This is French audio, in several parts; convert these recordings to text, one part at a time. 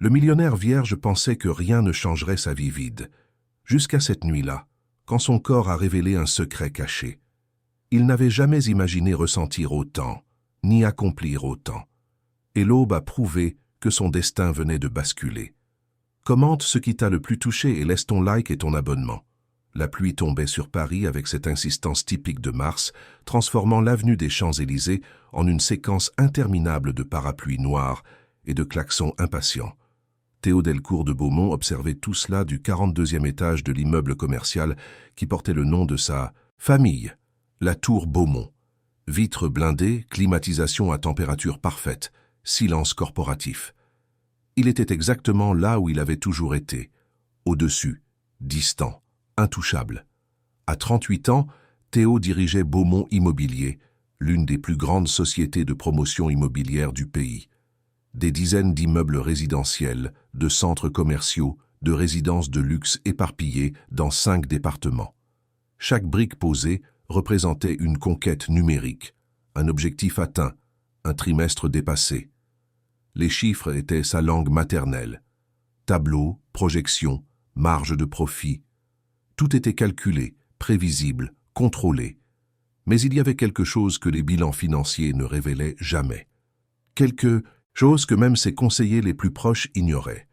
Le millionnaire vierge pensait que rien ne changerait sa vie vide, jusqu'à cette nuit-là, quand son corps a révélé un secret caché. Il n'avait jamais imaginé ressentir autant, ni accomplir autant. Et l'aube a prouvé que son destin venait de basculer. Commente ce qui t'a le plus touché et laisse ton like et ton abonnement. La pluie tombait sur Paris avec cette insistance typique de Mars, transformant l'avenue des Champs-Élysées en une séquence interminable de parapluies noirs et de klaxons impatients. Théo Delcourt de Beaumont observait tout cela du 42e étage de l'immeuble commercial qui portait le nom de sa famille, la Tour Beaumont. Vitres blindées, climatisation à température parfaite, silence corporatif. Il était exactement là où il avait toujours été, au-dessus, distant, intouchable. À 38 ans, Théo dirigeait Beaumont Immobilier, l'une des plus grandes sociétés de promotion immobilière du pays. Des dizaines d'immeubles résidentiels, de centres commerciaux, de résidences de luxe éparpillées dans 5 départements. Chaque brique posée représentait une conquête numérique, un objectif atteint, un trimestre dépassé. Les chiffres étaient sa langue maternelle. Tableaux, projections, marge de profit. Tout était calculé, prévisible, contrôlé. Mais il y avait quelque chose que les bilans financiers ne révélaient jamais. Quelque chose que même ses conseillers les plus proches ignoraient.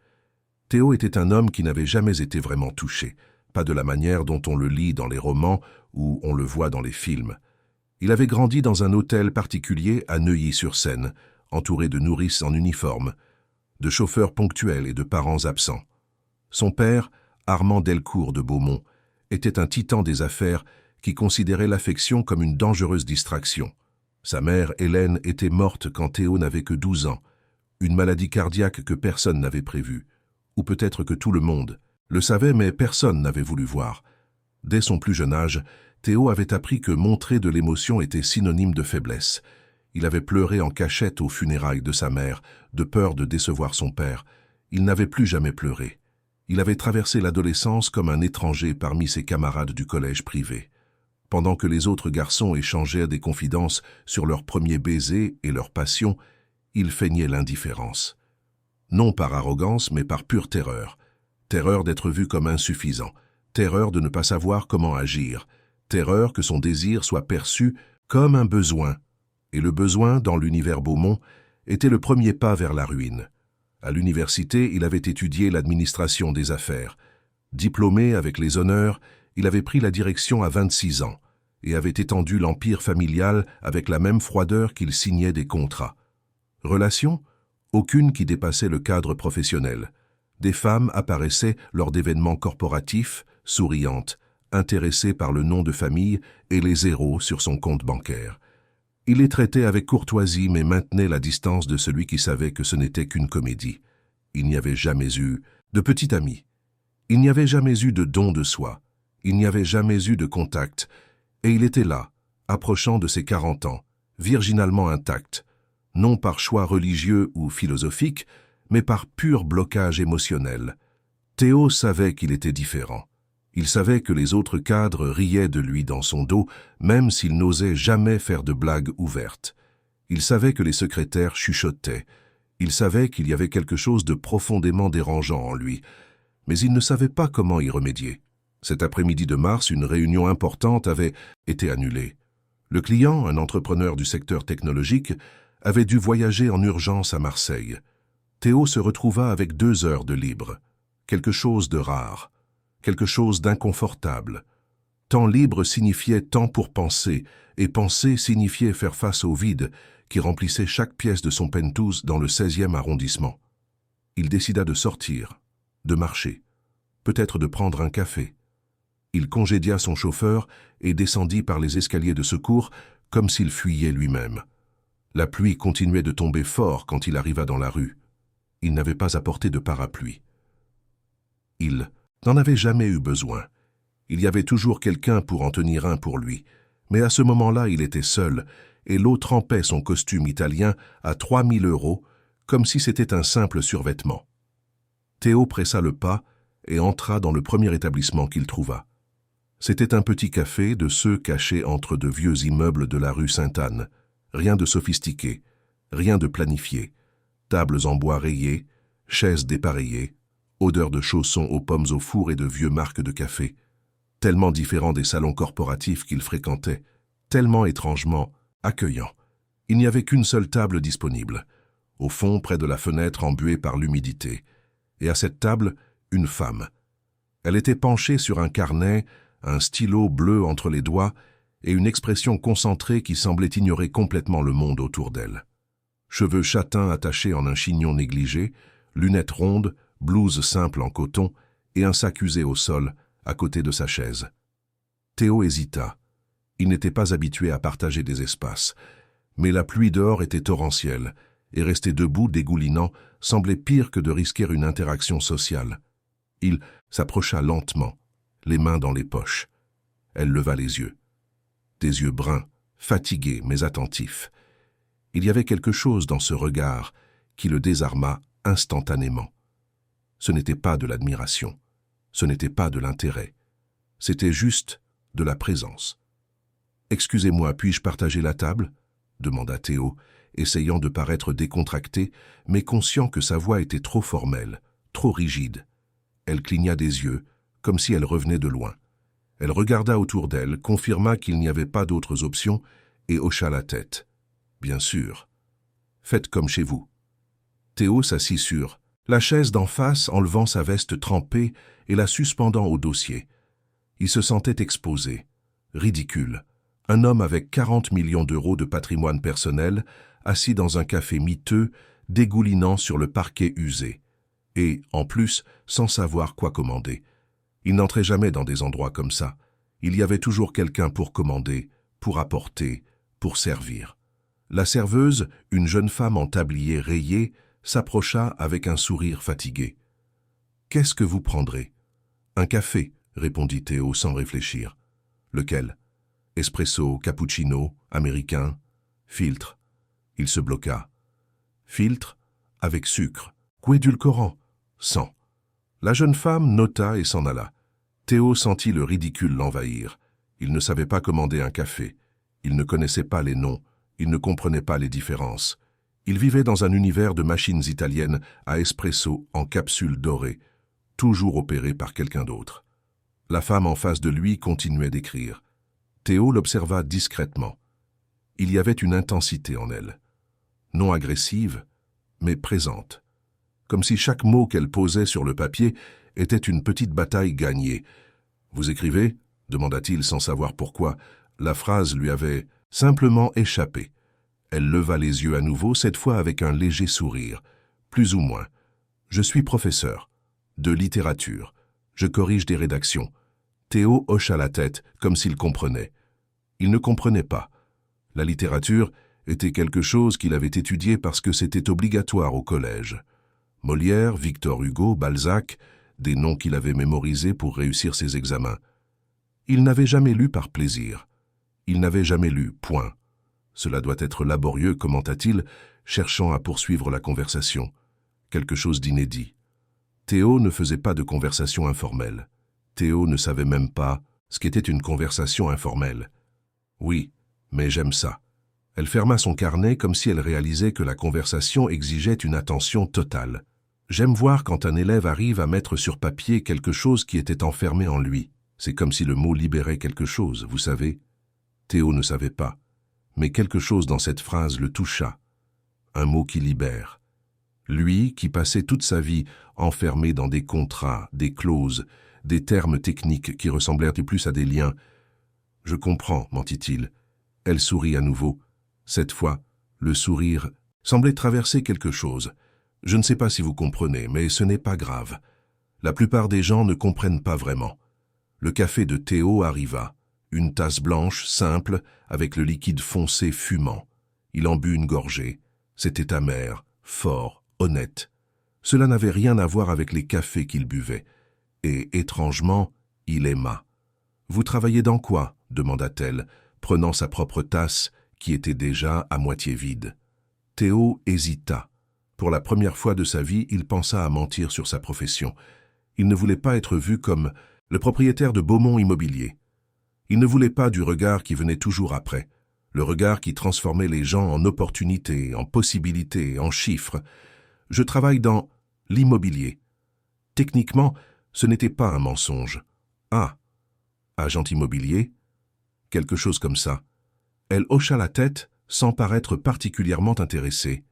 Théo était un homme qui n'avait jamais été vraiment touché, pas de la manière dont on le lit dans les romans ou on le voit dans les films. Il avait grandi dans un hôtel particulier à Neuilly-sur-Seine, entouré de nourrices en uniforme, de chauffeurs ponctuels et de parents absents. Son père, Armand Delcourt de Beaumont, était un titan des affaires qui considérait l'affection comme une dangereuse distraction. Sa mère, Hélène, était morte quand Théo n'avait que 12 ans, une maladie cardiaque que personne n'avait prévue, ou peut-être que tout le monde le savait mais personne n'avait voulu voir. Dès son plus jeune âge, Théo avait appris que montrer de l'émotion était synonyme de faiblesse. Il avait pleuré en cachette aux funérailles de sa mère, de peur de décevoir son père. Il n'avait plus jamais pleuré. Il avait traversé l'adolescence comme un étranger parmi ses camarades du collège privé. Pendant que les autres garçons échangèrent des confidences sur leurs premiers baisers et leurs passions, il feignait l'indifférence. Non par arrogance, mais par pure terreur. Terreur d'être vu comme insuffisant. Terreur de ne pas savoir comment agir. Terreur que son désir soit perçu comme un besoin. Et le besoin, dans l'univers Beaumont, était le premier pas vers la ruine. À l'université, il avait étudié l'administration des affaires. Diplômé avec les honneurs, il avait pris la direction à 26 ans et avait étendu l'empire familial avec la même froideur qu'il signait des contrats. Relations? Aucune qui dépassait le cadre professionnel. Des femmes apparaissaient lors d'événements corporatifs, souriantes, intéressées par le nom de famille et les zéros sur son compte bancaire. Il les traitait avec courtoisie mais maintenait la distance de celui qui savait que ce n'était qu'une comédie. Il n'y avait jamais eu de petit ami. Il n'y avait jamais eu de don de soi. Il n'y avait jamais eu de contact. Et il était là, approchant de ses 40 ans, virginalement intact, non par choix religieux ou philosophique, mais par pur blocage émotionnel. Théo savait qu'il était différent. Il savait que les autres cadres riaient de lui dans son dos, même s'il n'osait jamais faire de blagues ouvertes. Il savait que les secrétaires chuchotaient. Il savait qu'il y avait quelque chose de profondément dérangeant en lui. Mais il ne savait pas comment y remédier. Cet après-midi de mars, une réunion importante avait été annulée. Le client, un entrepreneur du secteur technologique, avait dû voyager en urgence à Marseille. Théo se retrouva avec 2 heures de libre. Quelque chose de rare. Quelque chose d'inconfortable. Temps libre signifiait temps pour penser, et penser signifiait faire face au vide qui remplissait chaque pièce de son penthouse dans le 16e arrondissement. Il décida de sortir, de marcher, peut-être de prendre un café. Il congédia son chauffeur et descendit par les escaliers de secours comme s'il fuyait lui-même. La pluie continuait de tomber fort quand il arriva dans la rue. Il n'avait pas apporté de parapluie. Il n'en avait jamais eu besoin. Il y avait toujours quelqu'un pour en tenir un pour lui. Mais à ce moment-là, il était seul, et l'eau trempait son costume italien à 3 000 € comme si c'était un simple survêtement. Théo pressa le pas et entra dans le premier établissement qu'il trouva. C'était un petit café de ceux cachés entre de vieux immeubles de la rue Sainte-Anne. Rien de sophistiqué, rien de planifié. Tables en bois rayées, chaises dépareillées, odeur de chaussons aux pommes au four et de vieux marques de café, tellement différents des salons corporatifs qu'il fréquentait, tellement étrangement accueillants. Il n'y avait qu'une seule table disponible, au fond près de la fenêtre embuée par l'humidité, et à cette table, une femme. Elle était penchée sur un carnet, un stylo bleu entre les doigts et une expression concentrée qui semblait ignorer complètement le monde autour d'elle. Cheveux châtains attachés en un chignon négligé, lunettes rondes, blouse simple en coton et un sac usé au sol, à côté de sa chaise. Théo hésita. Il n'était pas habitué à partager des espaces, mais la pluie dehors était torrentielle, et rester debout dégoulinant semblait pire que de risquer une interaction sociale. Il s'approcha lentement, les mains dans les poches. Elle leva les yeux. Des yeux bruns, fatigués mais attentifs. Il y avait quelque chose dans ce regard qui le désarma instantanément. Ce n'était pas de l'admiration, ce n'était pas de l'intérêt, c'était juste de la présence. « Excusez-moi, puis-je partager la table ?» demanda Théo, essayant de paraître décontracté, mais conscient que sa voix était trop formelle, trop rigide. Elle cligna des yeux, comme si elle revenait de loin. Elle regarda autour d'elle, confirma qu'il n'y avait pas d'autres options et hocha la tête. « Bien sûr. Faites comme chez vous. » Théo s'assit sur la chaise d'en face, enlevant sa veste trempée et la suspendant au dossier. Il se sentait exposé, ridicule. Un homme avec 40 millions d'euros de patrimoine personnel, assis dans un café miteux, dégoulinant sur le parquet usé. Et, en plus, sans savoir quoi commander. Il n'entrait jamais dans des endroits comme ça. Il y avait toujours quelqu'un pour commander, pour apporter, pour servir. La serveuse, une jeune femme en tablier rayé, s'approcha avec un sourire fatigué. « Qu'est-ce que vous prendrez ?»« Un café, » répondit Théo sans réfléchir. « Lequel ?»« Espresso, cappuccino, américain, filtre. » Il se bloqua. « Filtre, avec sucre, coédulcorant, sans. » La jeune femme nota et s'en alla. Théo sentit le ridicule l'envahir. Il ne savait pas commander un café. Il ne connaissait pas les noms. Il ne comprenait pas les différences. Il vivait dans un univers de machines italiennes à espresso en capsule dorée, toujours opérées par quelqu'un d'autre. La femme en face de lui continuait d'écrire. Théo l'observa discrètement. Il y avait une intensité en elle. Non agressive, mais présente. Comme si chaque mot qu'elle posait sur le papier était une petite bataille gagnée. « Vous écrivez ?» demanda-t-il sans savoir pourquoi. La phrase lui avait simplement échappé. Elle leva les yeux à nouveau, cette fois avec un léger sourire. Plus ou moins. « Je suis professeur. De littérature. Je corrige des rédactions. » Théo hocha la tête, comme s'il comprenait. Il ne comprenait pas. La littérature était quelque chose qu'il avait étudié parce que c'était obligatoire au collège. Molière, Victor Hugo, Balzac, des noms qu'il avait mémorisés pour réussir ses examens. Il n'avait jamais lu par plaisir. Il n'avait jamais lu, point. Cela doit être laborieux, commenta-t-il, cherchant à poursuivre la conversation. Quelque chose d'inédit. Théo ne faisait pas de conversation informelle. Théo ne savait même pas ce qu'était une conversation informelle. Oui, mais j'aime ça. Elle ferma son carnet comme si elle réalisait que la conversation exigeait une attention totale. J'aime voir quand un élève arrive à mettre sur papier quelque chose qui était enfermé en lui. C'est comme si le mot libérait quelque chose, vous savez. Théo ne savait pas, mais quelque chose dans cette phrase le toucha. Un mot qui libère. Lui, qui passait toute sa vie enfermé dans des contrats, des clauses, des termes techniques qui ressemblèrent plus à des liens. « Je comprends, mentit-il. » Elle sourit à nouveau. Cette fois, le sourire semblait traverser quelque chose. « Je ne sais pas si vous comprenez, mais ce n'est pas grave. La plupart des gens ne comprennent pas vraiment. » Le café de Théo arriva. Une tasse blanche, simple, avec le liquide foncé fumant. Il en but une gorgée. C'était amer, fort, honnête. Cela n'avait rien à voir avec les cafés qu'il buvait. Et, étrangement, il aima. « Vous travaillez dans quoi ?» demanda-t-elle, prenant sa propre tasse, qui était déjà à moitié vide. Théo hésita. Pour la première fois de sa vie, il pensa à mentir sur sa profession. Il ne voulait pas être vu comme le propriétaire de Beaumont Immobilier. Il ne voulait pas du regard qui venait toujours après, le regard qui transformait les gens en opportunités, en possibilités, en chiffres. « Je travaille dans L'immobilier. Techniquement, ce n'était pas un mensonge. Ah, agent immobilier? Quelque chose comme ça. Elle hocha la tête sans paraître particulièrement intéressée,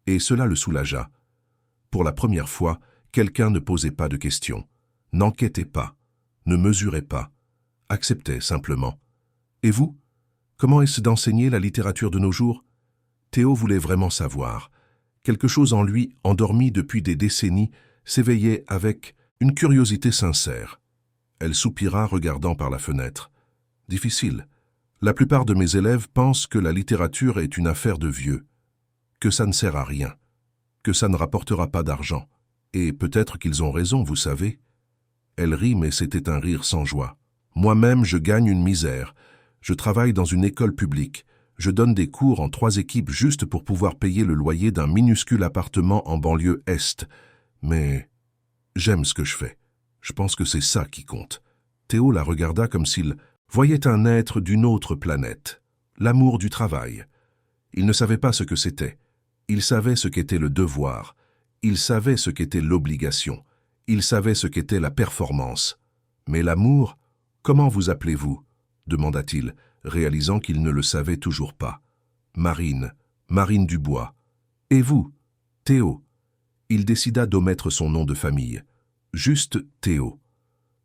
et cela le soulagea. Pour la première fois, quelqu'un ne posait pas de questions, n'enquêtait pas, ne mesurait pas, acceptait simplement. Et vous? Comment est-ce d'enseigner la littérature de nos jours? Théo voulait vraiment savoir. Quelque chose en lui, endormi depuis des décennies, s'éveillait avec une curiosité sincère. Elle soupira regardant par la fenêtre. Difficile. La plupart de mes élèves pensent que la littérature est une affaire de vieux, que ça ne sert à rien, que ça ne rapportera pas d'argent. Et peut-être qu'ils ont raison, vous savez. Elle rit, mais c'était un rire sans joie. Moi-même, je gagne une misère. Je travaille dans une école publique. Je donne des cours en 3 équipes juste pour pouvoir payer le loyer d'un minuscule appartement en banlieue Est. Mais j'aime ce que je fais. Je pense que c'est ça qui compte. Théo la regarda comme s'il voyait un être d'une autre planète. L'amour du travail. Il ne savait pas ce que c'était. Il savait ce qu'était le devoir. Il savait ce qu'était l'obligation. Il savait ce qu'était la performance. Mais l'amour, comment vous appelez-vous? Demanda-t-il, réalisant qu'il ne le savait toujours pas. Marine, Marine Dubois. Et vous? Théo. Il décida d'omettre son nom de famille. Juste Théo.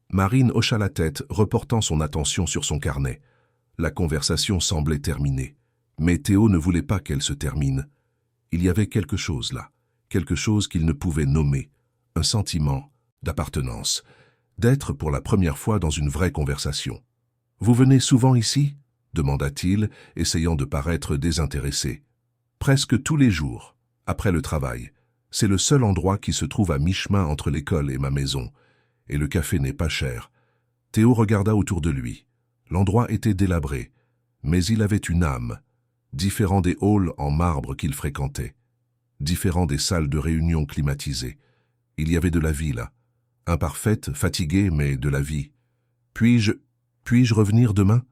Marine hocha la tête, reportant son attention sur son carnet. La conversation semblait terminée. Mais Théo ne voulait pas qu'elle se termine. Il y avait quelque chose là, quelque chose qu'il ne pouvait nommer, un sentiment d'appartenance, d'être pour la première fois dans une vraie conversation. « Vous venez souvent ici ?» demanda-t-il, essayant de paraître désintéressé. « Presque tous les jours, après le travail. C'est le seul endroit qui se trouve à mi-chemin entre l'école et ma maison. Et le café n'est pas cher. » Théo regarda autour de lui. L'endroit était délabré, mais il avait une âme, différent des halls en marbre qu'il fréquentait, différent des salles de réunion climatisées. Il y avait de la vie là, imparfaite, fatiguée, mais de la vie. « Puis-je revenir demain ?»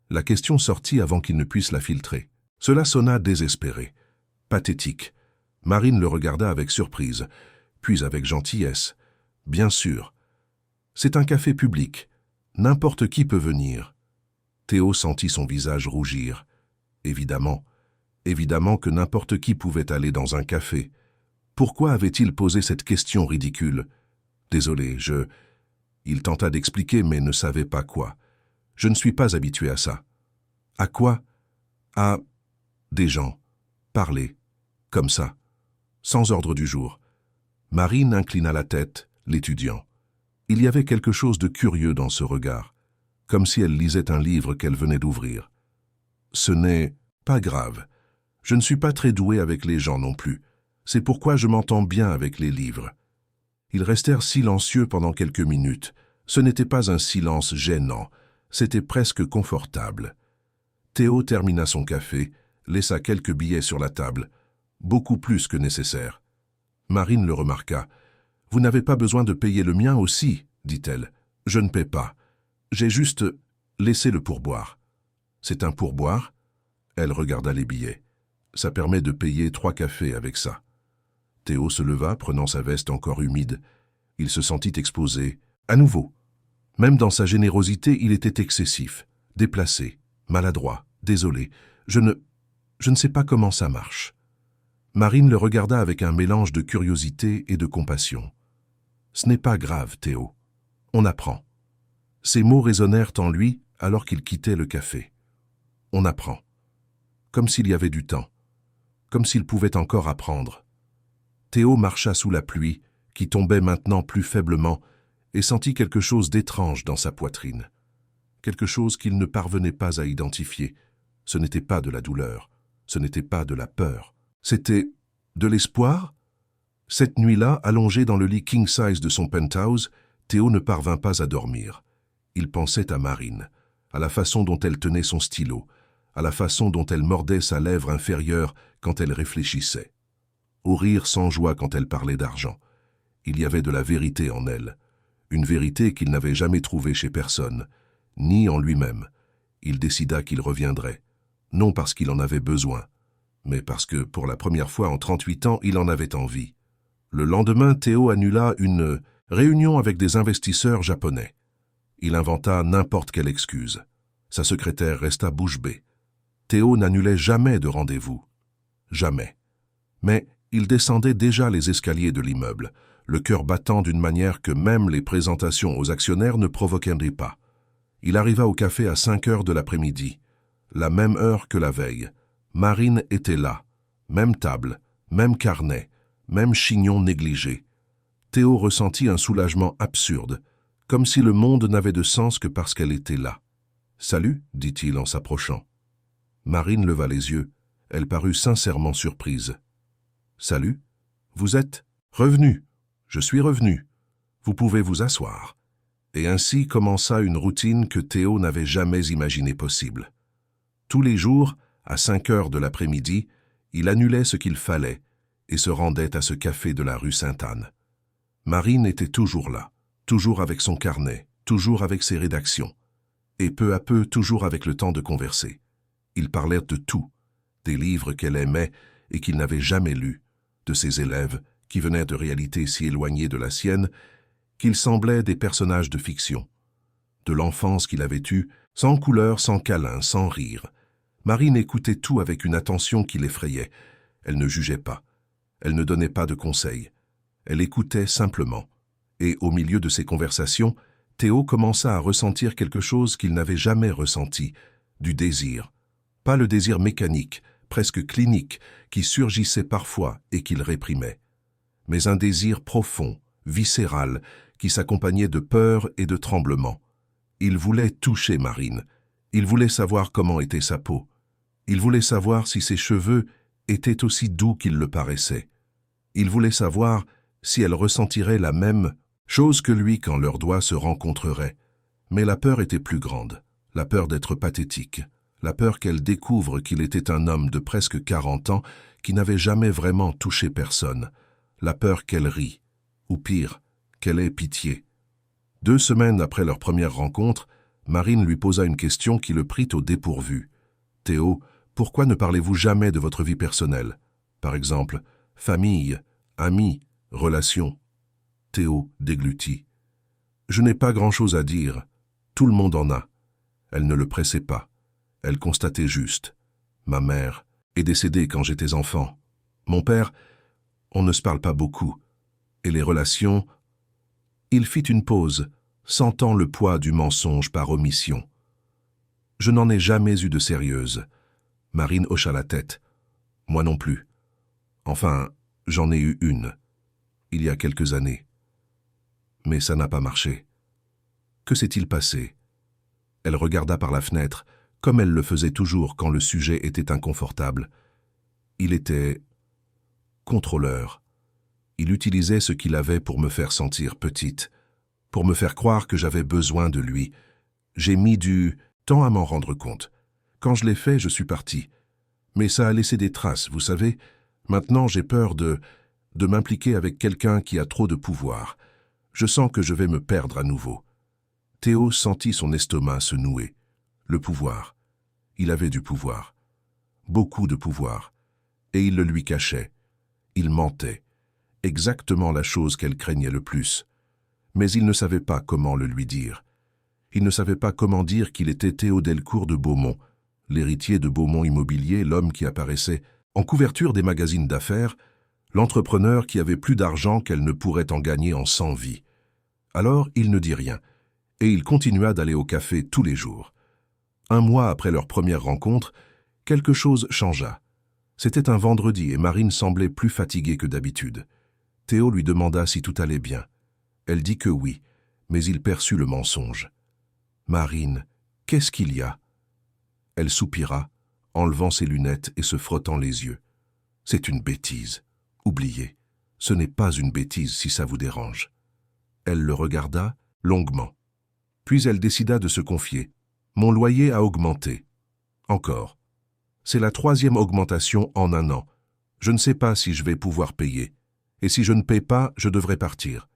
La question sortit avant qu'il ne puisse la filtrer. Cela sonna désespéré, pathétique. Marine le regarda avec surprise, puis avec gentillesse. « Bien sûr. C'est un café public. N'importe qui peut venir. » Théo sentit son visage rougir. Évidemment que n'importe qui pouvait aller dans un café. Pourquoi avait-il posé cette question ridicule? Désolé, Il tenta d'expliquer, mais ne savait pas quoi. Je ne suis pas habitué à ça. À quoi? À des gens. Parler. Comme ça. Sans ordre du jour. Marine inclina la tête, l'étudiant. Il y avait quelque chose de curieux dans ce regard, comme si elle lisait un livre qu'elle venait d'ouvrir. Ce n'est pas grave. Je ne suis pas très doué avec les gens non plus. C'est pourquoi je m'entends bien avec les livres. Ils restèrent silencieux pendant quelques minutes. Ce n'était pas un silence gênant, c'était presque confortable. Théo termina son café, laissa quelques billets sur la table, beaucoup plus que nécessaire. Marine le remarqua. « Vous n'avez pas besoin de payer le mien aussi, dit-elle. Je ne paie pas. J'ai juste laissé le pourboire. » C'est un pourboire? Elle regarda les billets. Ça permet de payer 3 cafés avec ça. Théo se leva, prenant sa veste encore humide. Il se sentit exposé, à nouveau. Même dans sa générosité, il était excessif, déplacé, maladroit, désolé. Je ne sais pas comment ça marche. Marine le regarda avec un mélange de curiosité et de compassion. « Ce n'est pas grave, Théo. On apprend. » Ces mots résonnèrent en lui alors qu'il quittait le café. On apprend. Comme s'il y avait du temps. Comme s'il pouvait encore apprendre. Théo marcha sous la pluie, qui tombait maintenant plus faiblement, et sentit quelque chose d'étrange dans sa poitrine. Quelque chose qu'il ne parvenait pas à identifier. Ce n'était pas de la douleur. Ce n'était pas de la peur. C'était de l'espoir? Cette nuit-là, allongé dans le lit king-size de son penthouse, Théo ne parvint pas à dormir. Il pensait à Marine, à la façon dont elle tenait son stylo, à la façon dont elle mordait sa lèvre inférieure quand elle réfléchissait, au rire sans joie quand elle parlait d'argent. Il y avait de la vérité en elle, une vérité qu'il n'avait jamais trouvée chez personne, ni en lui-même. Il décida qu'il reviendrait, non parce qu'il en avait besoin, mais parce que, pour la première fois en 38 ans, il en avait envie. Le lendemain, Théo annula une réunion avec des investisseurs japonais. Il inventa n'importe quelle excuse. Sa secrétaire resta bouche bée. Théo n'annulait jamais de rendez-vous. Jamais. Mais il descendait déjà les escaliers de l'immeuble, le cœur battant d'une manière que même les présentations aux actionnaires ne provoquaient pas. Il arriva au café à 5 heures de l'après-midi, la même heure que la veille. Marine était là, même table, même carnet, même chignon négligé. Théo ressentit un soulagement absurde, comme si le monde n'avait de sens que parce qu'elle était là. « Salut » dit-il en s'approchant. Marine leva les yeux. Elle parut sincèrement surprise. « Salut, vous êtes revenu. Je suis revenu. Vous pouvez vous asseoir. » Et ainsi commença une routine que Théo n'avait jamais imaginée possible. Tous les jours, à 5 heures de l'après-midi, il annulait ce qu'il fallait et se rendait à ce café de la rue Sainte-Anne. Marine était toujours là, toujours avec son carnet, toujours avec ses rédactions, et peu à peu toujours avec le temps de converser. Ils parlèrent de tout, des livres qu'elle aimait et qu'il n'avait jamais lus, de ses élèves qui venaient de réalités si éloignées de la sienne qu'ils semblaient des personnages de fiction, de l'enfance qu'il avait eue, sans couleur, sans câlin, sans rire. Marine écoutait tout avec une attention qui l'effrayait. Elle ne jugeait pas, elle ne donnait pas de conseils. Elle écoutait simplement. Et au milieu de ces conversations, Théo commença à ressentir quelque chose qu'il n'avait jamais ressenti, du désir. Pas le désir mécanique, presque clinique, qui surgissait parfois et qu'il réprimait, mais un désir profond, viscéral, qui s'accompagnait de peur et de tremblement. Il voulait toucher Marine. Il voulait savoir comment était sa peau. Il voulait savoir si ses cheveux étaient aussi doux qu'ils le paraissaient. Il voulait savoir si elle ressentirait la même chose que lui quand leurs doigts se rencontreraient. Mais la peur était plus grande, la peur d'être pathétique, la peur qu'elle découvre qu'il était un homme de presque 40 ans qui n'avait jamais vraiment touché personne, la peur qu'elle rit, ou pire, qu'elle ait pitié. 2 semaines après leur première rencontre, Marine lui posa une question qui le prit au dépourvu. « Théo, pourquoi ne parlez-vous jamais de votre vie personnelle? Par exemple, famille, amis, relations. » Théo déglutit. « Je n'ai pas grand-chose à dire. Tout le monde en a. » Elle ne le pressait pas. Elle constatait juste. « Ma mère est décédée quand j'étais enfant. Mon père, on ne se parle pas beaucoup. Et les relations... » Il fit une pause, sentant le poids du mensonge par omission. « Je n'en ai jamais eu de sérieuse. » Marine hocha la tête. « Moi non plus. Enfin, j'en ai eu une, il y a quelques années. Mais ça n'a pas marché. Que s'est-il passé ?» Elle regarda par la fenêtre, comme elle le faisait toujours quand le sujet était inconfortable. Il était contrôleur. Il utilisait ce qu'il avait pour me faire sentir petite, pour me faire croire que j'avais besoin de lui. J'ai mis du temps à m'en rendre compte. Quand je l'ai fait, je suis partie. Mais ça a laissé des traces, vous savez. Maintenant, j'ai peur de m'impliquer avec quelqu'un qui a trop de pouvoir. Je sens que je vais me perdre à nouveau. Théo sentit son estomac se nouer. Le pouvoir. Il avait du pouvoir. Beaucoup de pouvoir. Et il le lui cachait. Il mentait. Exactement la chose qu'elle craignait le plus. Mais il ne savait pas comment le lui dire. Il ne savait pas comment dire qu'il était Théo Delcourt de Beaumont, l'héritier de Beaumont Immobilier, l'homme qui apparaissait en couverture des magazines d'affaires, l'entrepreneur qui avait plus d'argent qu'elle ne pourrait en gagner en 100 vies. Alors il ne dit rien, et il continua d'aller au café tous les jours. 1 mois après leur première rencontre, quelque chose changea. C'était un vendredi et Marine semblait plus fatiguée que d'habitude. Théo lui demanda si tout allait bien. Elle dit que oui, mais il perçut le mensonge. « Marine, qu'est-ce qu'il y a ?» Elle soupira, enlevant ses lunettes et se frottant les yeux. « C'est une bêtise. Oubliez. Ce n'est pas une bêtise si ça vous dérange. » Elle le regarda longuement. Puis elle décida de se confier. « Mon loyer a augmenté. Encore. C'est la 3e augmentation en 1 an. Je ne sais pas si je vais pouvoir payer. Et si je ne paie pas, je devrais partir.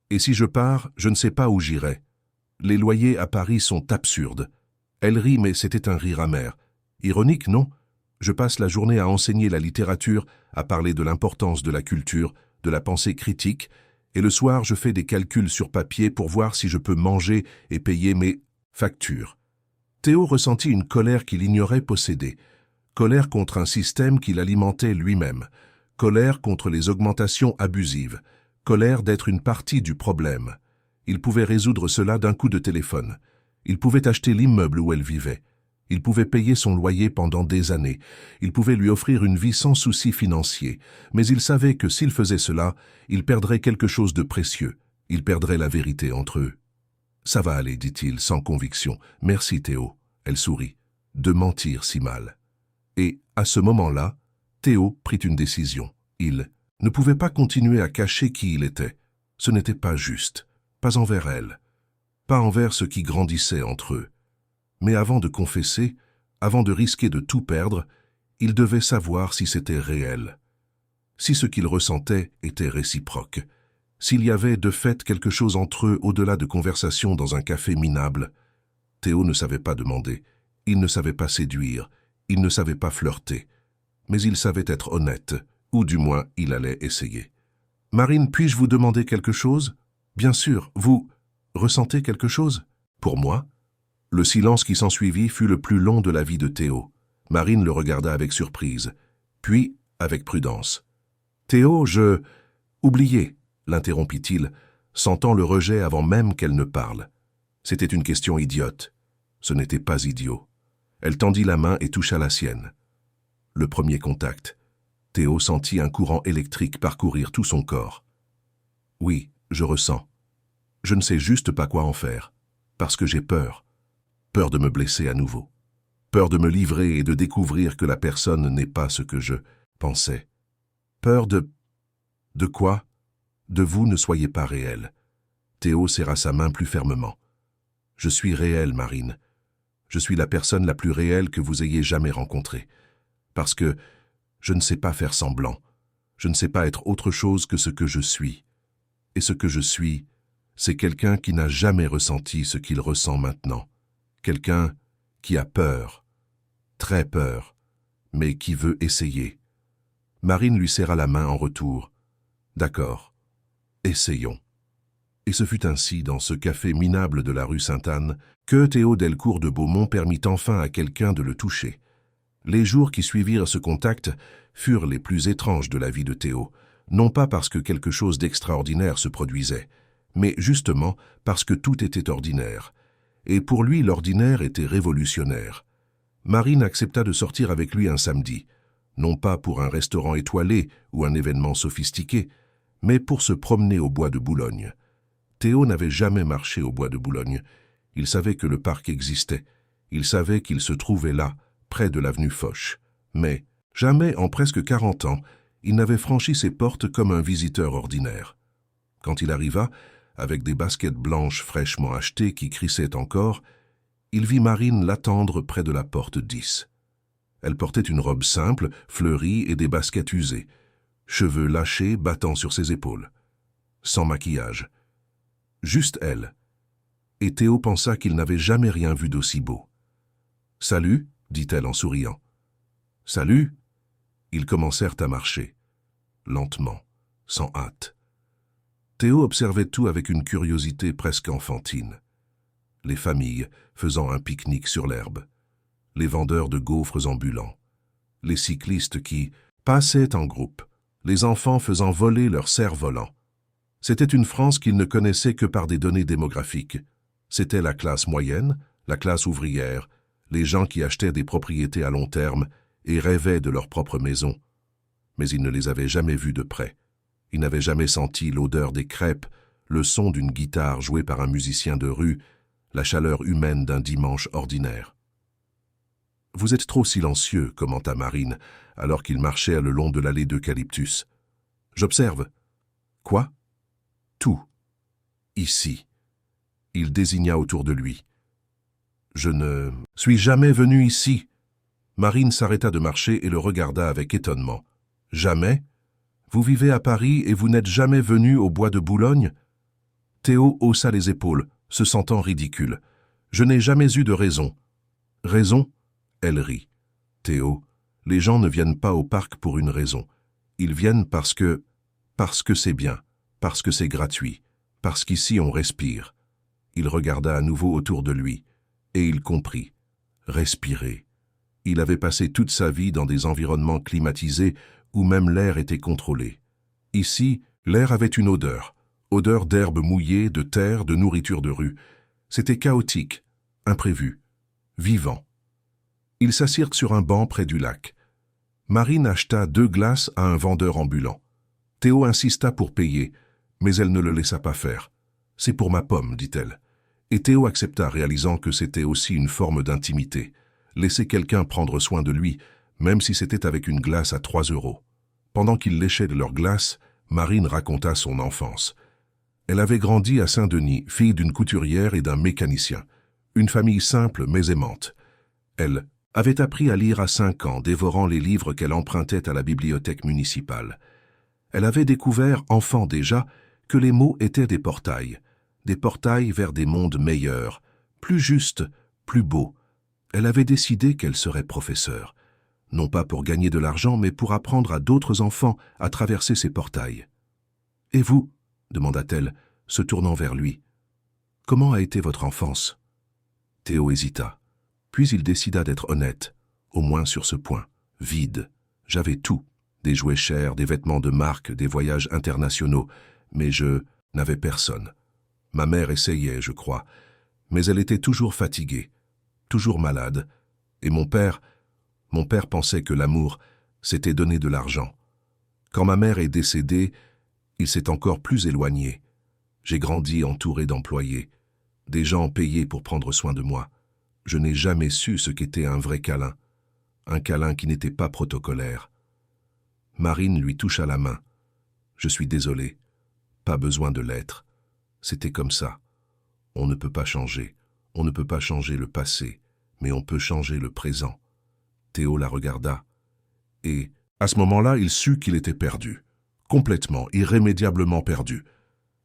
Et si je pars, je ne sais pas où j'irai. Les loyers à Paris sont absurdes. » Elle rit, mais c'était un rire amer. Ironique, non? Je passe la journée à enseigner la littérature, à parler de l'importance de la culture, de la pensée critique, et le soir je fais des calculs sur papier pour voir si je peux manger et payer mes factures. Théo ressentit une colère qu'il ignorait posséder, colère contre un système qu'il alimentait lui-même, colère contre les augmentations abusives, colère d'être une partie du problème. Il pouvait résoudre cela d'un coup de téléphone. Il pouvait acheter l'immeuble où elle vivait. Il pouvait payer son loyer pendant des années. Il pouvait lui offrir une vie sans soucis financiers. Mais il savait que s'il faisait cela, il perdrait quelque chose de précieux. Il perdrait la vérité entre eux. « Ça va aller, dit-il, sans conviction. « Merci, Théo. » Elle sourit. « De mentir si mal. » Et, à ce moment-là, Théo prit une décision. Il ne pouvait pas continuer à cacher qui il était. Ce n'était pas juste. Pas envers elle. Pas envers ce qui grandissait entre eux. Mais avant de confesser, avant de risquer de tout perdre, il devait savoir si c'était réel. Si ce qu'il ressentait était réciproque. S'il y avait de fait quelque chose entre eux au-delà de conversations dans un café minable. Théo ne savait pas demander. Il ne savait pas séduire. Il ne savait pas flirter. Mais il savait être honnête, ou du moins il allait essayer. « Marine, puis-je vous demander quelque chose ? » ?»« Bien sûr, vous ressentez quelque chose ? » ?»« Pour moi ?» Le silence qui s'ensuivit fut le plus long de la vie de Théo. Marine le regarda avec surprise, puis avec prudence. « Théo, je... » »« Oubliez, » l'interrompit-il, sentant le rejet avant même qu'elle ne parle. C'était une question idiote. Ce n'était pas idiot. Elle tendit la main et toucha la sienne. Le premier contact. Théo sentit un courant électrique parcourir tout son corps. « Oui, je ressens. Je ne sais juste pas quoi en faire, parce que j'ai peur. Peur de me blesser à nouveau. Peur de me livrer et de découvrir que la personne n'est pas ce que je pensais. Peur de... De quoi ? De vous ne soyez pas réel. » Théo serra sa main plus fermement. « Je suis réel, Marine. Je suis la personne la plus réelle que vous ayez jamais rencontrée. Parce que je ne sais pas faire semblant. Je ne sais pas être autre chose que ce que je suis. Et ce que je suis, c'est quelqu'un qui n'a jamais ressenti ce qu'il ressent maintenant. Quelqu'un qui a peur, très peur, mais qui veut essayer. » Marine lui serra la main en retour. « D'accord, essayons. » Et ce fut ainsi, dans ce café minable de la rue Sainte-Anne, que Théo Delcourt de Beaumont permit enfin à quelqu'un de le toucher. Les jours qui suivirent ce contact furent les plus étranges de la vie de Théo, non pas parce que quelque chose d'extraordinaire se produisait, mais justement parce que tout était ordinaire. Et pour lui, l'ordinaire était révolutionnaire. Marine accepta de sortir avec lui un samedi, non pas pour un restaurant étoilé ou un événement sophistiqué, mais pour se promener au bois de Boulogne. Théo n'avait jamais marché au bois de Boulogne. Il savait que le parc existait. Il savait qu'il se trouvait là, près de l'avenue Foch. Mais jamais, en presque 40 ans, il n'avait franchi ses portes comme un visiteur ordinaire. Quand il arriva, avec des baskets blanches fraîchement achetées qui crissaient encore, il vit Marine l'attendre près de la porte 10. Elle portait une robe simple, fleurie et des baskets usées, cheveux lâchés battant sur ses épaules. Sans maquillage. Juste elle. Et Théo pensa qu'il n'avait jamais rien vu d'aussi beau. « Salut » dit-elle en souriant. « Salut » Ils commencèrent à marcher, lentement, sans hâte. Théo observait tout avec une curiosité presque enfantine. Les familles faisant un pique-nique sur l'herbe, les vendeurs de gaufres ambulants, les cyclistes qui passaient en groupe, les enfants faisant voler leurs cerfs-volants. C'était une France qu'il ne connaissait que par des données démographiques. C'était la classe moyenne, la classe ouvrière, les gens qui achetaient des propriétés à long terme et rêvaient de leur propre maison. Mais il ne les avait jamais vus de près. Il n'avait jamais senti l'odeur des crêpes, le son d'une guitare jouée par un musicien de rue, la chaleur humaine d'un dimanche ordinaire. « Vous êtes trop silencieux, » commenta Marine, alors qu'ils marchaient le long de l'allée d'eucalyptus. « J'observe. »« Quoi ?»« Tout. Ici. » Il désigna autour de lui. « Je ne suis jamais venu ici. » Marine s'arrêta de marcher et le regarda avec étonnement. « Jamais ? Vous vivez à Paris et vous n'êtes jamais venu au bois de Boulogne ?» Théo haussa les épaules, se sentant ridicule. « Je n'ai jamais eu de raison. »« Raison ?» Elle rit. « Théo, les gens ne viennent pas au parc pour une raison. Ils viennent parce que Parce que c'est bien, parce que c'est gratuit, parce qu'ici on respire. Il regarda à nouveau autour de lui, et il comprit. Respirer. Il avait passé toute sa vie dans des environnements climatisés où même l'air était contrôlé. Ici, l'air avait une odeur. Odeur d'herbe mouillée, de terre, de nourriture de rue. C'était chaotique, imprévu, vivant. Ils s'assirent sur un banc près du lac. Marine acheta 2 glaces à un vendeur ambulant. Théo insista pour payer, mais elle ne le laissa pas faire. « C'est pour ma pomme », dit-elle. Et Théo accepta, réalisant que c'était aussi une forme d'intimité. Laisser quelqu'un prendre soin de lui, même si c'était avec une glace à 3 €. Pendant qu'ils léchaient de leur glace, Marine raconta son enfance. Elle avait grandi à Saint-Denis, fille d'une couturière et d'un mécanicien. Une famille simple mais aimante. Elle avait appris à lire à 5 ans, dévorant les livres qu'elle empruntait à la bibliothèque municipale. Elle avait découvert, enfant déjà, que les mots étaient des portails vers des mondes meilleurs, plus justes, plus beaux. Elle avait décidé qu'elle serait professeure, non pas pour gagner de l'argent, mais pour apprendre à d'autres enfants à traverser ces portails. « Et vous ?» demanda-t-elle, se tournant vers lui. « Comment a été votre enfance ?» Théo hésita. Puis il décida d'être honnête, au moins sur ce point. Vide. J'avais tout. Des jouets chers, des vêtements de marque, des voyages internationaux. Mais je n'avais personne. Ma mère essayait, je crois. Mais elle était toujours fatiguée, toujours malade. Et mon père pensait que l'amour, c'était donner de l'argent. Quand ma mère est décédée, il s'est encore plus éloigné. J'ai grandi entouré d'employés, des gens payés pour prendre soin de moi. Je n'ai jamais su ce qu'était un vrai câlin, un câlin qui n'était pas protocolaire. Marine lui toucha la main. Je suis désolé, pas besoin de l'être. C'était comme ça. On ne peut pas changer, on ne peut pas changer le passé, mais on peut changer le présent. Théo la regarda, et à ce moment-là, il sut qu'il était perdu, complètement, irrémédiablement perdu.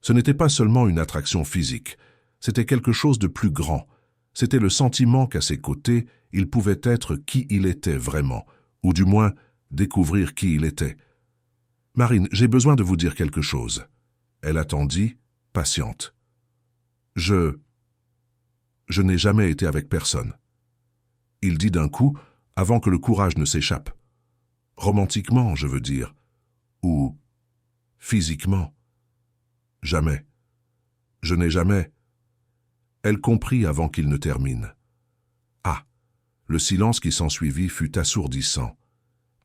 Ce n'était pas seulement une attraction physique, c'était quelque chose de plus grand. C'était le sentiment qu'à ses côtés, il pouvait être qui il était vraiment, ou du moins découvrir qui il était. « Marine, j'ai besoin de vous dire quelque chose. » Elle attendit, patiente. « Je n'ai jamais été avec personne. » Il dit d'un coup, avant que le courage ne s'échappe. « Romantiquement, je veux dire. Ou physiquement. Jamais. Je n'ai jamais. » Elle comprit avant qu'il ne termine. Ah! Le silence qui s'ensuivit fut assourdissant.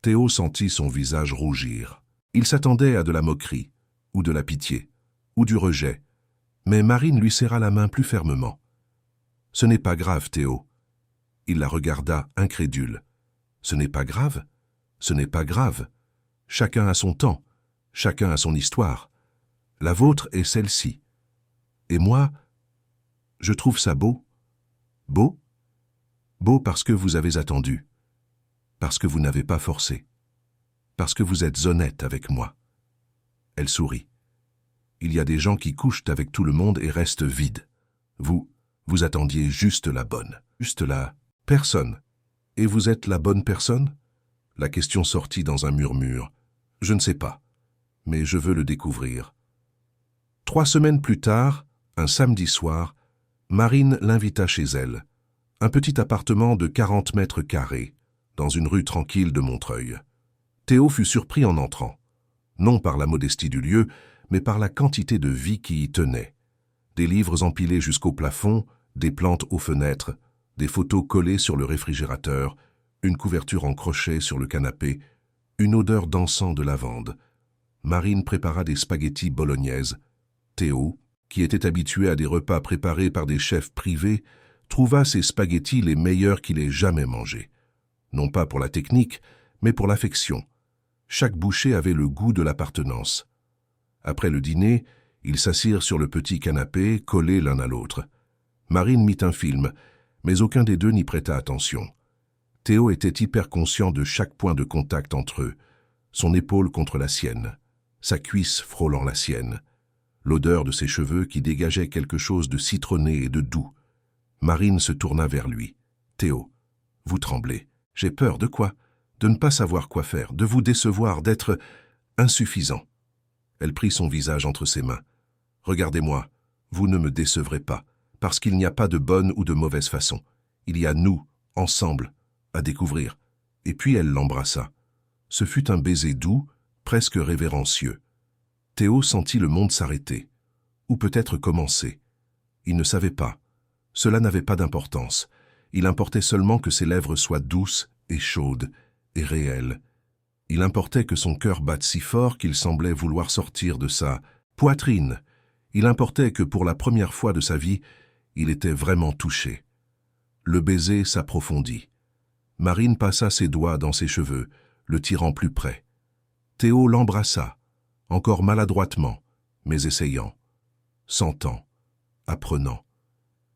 Théo sentit son visage rougir. Il s'attendait à de la moquerie, ou de la pitié, ou du rejet. Mais Marine lui serra la main plus fermement. « Ce n'est pas grave, Théo. » Il la regarda, incrédule. « Ce n'est pas grave? Ce n'est pas grave. Chacun a son temps, chacun a son histoire. La vôtre est celle-ci. Et moi, je trouve ça beau. Beau? Beau parce que vous avez attendu. Parce que vous n'avez pas forcé. Parce que vous êtes honnête avec moi. » Elle sourit. « Il y a des gens qui couchent avec tout le monde et restent vides. Vous attendiez juste la bonne. Juste la personne. Et vous êtes la bonne personne ?» La question sortit dans un murmure. « Je ne sais pas, mais je veux le découvrir. » 3 semaines plus tard, un samedi soir, Marine l'invita chez elle. Un petit appartement de 40 mètres carrés, dans une rue tranquille de Montreuil. Théo fut surpris en entrant, non par la modestie du lieu, mais par la quantité de vie qui y tenait. Des livres empilés jusqu'au plafond, des plantes aux fenêtres, des photos collées sur le réfrigérateur, une couverture en crochet sur le canapé, une odeur d'encens de lavande. Marine prépara des spaghettis bolognaises. Théo, qui était habitué à des repas préparés par des chefs privés, trouva ces spaghettis les meilleurs qu'il ait jamais mangés. Non pas pour la technique, mais pour l'affection. Chaque bouchée avait le goût de l'appartenance. Après le dîner, ils s'assirent sur le petit canapé, collés l'un à l'autre. Marine mit un film, mais aucun des deux n'y prêta attention. Théo était hyper conscient de chaque point de contact entre eux, son épaule contre la sienne, sa cuisse frôlant la sienne, l'odeur de ses cheveux qui dégageait quelque chose de citronné et de doux. Marine se tourna vers lui. « Théo, vous tremblez. J'ai peur de quoi? De ne pas savoir quoi faire, de vous décevoir, d'être insuffisant. » Elle prit son visage entre ses mains. « Regardez-moi, vous ne me décevrez pas, parce qu'il n'y a pas de bonne ou de mauvaise façon. Il y a nous, ensemble, à découvrir. » Et puis elle l'embrassa. Ce fut un baiser doux, presque révérencieux. Théo sentit le monde s'arrêter, ou peut-être commencer. Il ne savait pas. Cela n'avait pas d'importance. Il importait seulement que ses lèvres soient douces et chaudes et réelles. Il importait que son cœur batte si fort qu'il semblait vouloir sortir de sa poitrine. Il importait que pour la première fois de sa vie, il était vraiment touché. Le baiser s'approfondit. Marine passa ses doigts dans ses cheveux, le tirant plus près. Théo l'embrassa, encore maladroitement, mais essayant, sentant, apprenant.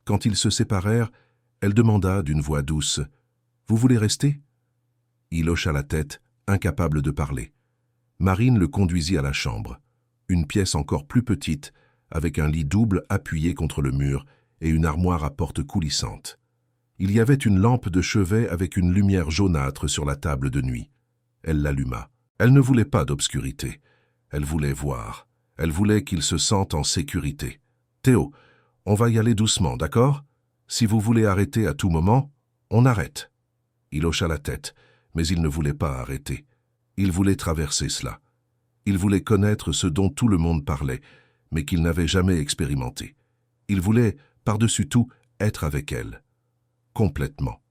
Quand ils se séparèrent, elle demanda d'une voix douce « Vous voulez rester ?» Il hocha la tête, incapable de parler. Marine le conduisit à la chambre, une pièce encore plus petite, avec un lit double appuyé contre le mur et une armoire à porte coulissante. Il y avait une lampe de chevet avec une lumière jaunâtre sur la table de nuit. Elle l'alluma. Elle ne voulait pas d'obscurité. Elle voulait voir. Elle voulait qu'il se sente en sécurité. « Théo, on va y aller doucement, d'accord? Si vous voulez arrêter à tout moment, on arrête. » Il hocha la tête, mais il ne voulait pas arrêter. Il voulait traverser cela. Il voulait connaître ce dont tout le monde parlait, mais qu'il n'avait jamais expérimenté. Il voulait, par-dessus tout, être avec elle. Complètement.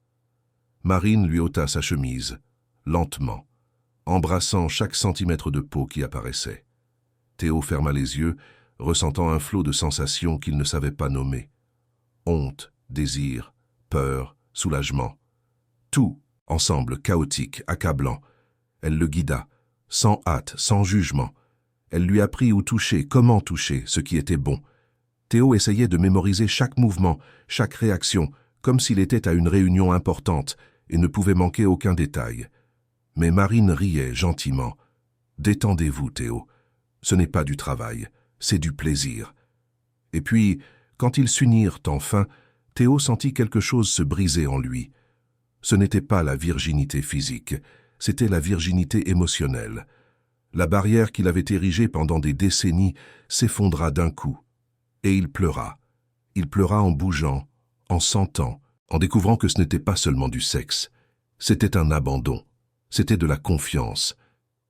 Marine lui ôta sa chemise, lentement, embrassant chaque centimètre de peau qui apparaissait. Théo ferma les yeux, ressentant un flot de sensations qu'il ne savait pas nommer. Honte, désir, peur, soulagement. Tout, ensemble, chaotique, accablant. Elle le guida, sans hâte, sans jugement. Elle lui apprit où toucher, comment toucher, ce qui était bon. Théo essayait de mémoriser chaque mouvement, chaque réaction, comme s'il était à une réunion importante et ne pouvait manquer aucun détail. Mais Marine riait gentiment. « Détendez-vous, Théo. Ce n'est pas du travail, c'est du plaisir. » Et puis, quand ils s'unirent enfin, Théo sentit quelque chose se briser en lui. Ce n'était pas la virginité physique, c'était la virginité émotionnelle. La barrière qu'il avait érigée pendant des décennies s'effondra d'un coup. Et il pleura. Il pleura en bougeant, en sentant, en découvrant que ce n'était pas seulement du sexe. C'était un abandon. C'était de la confiance.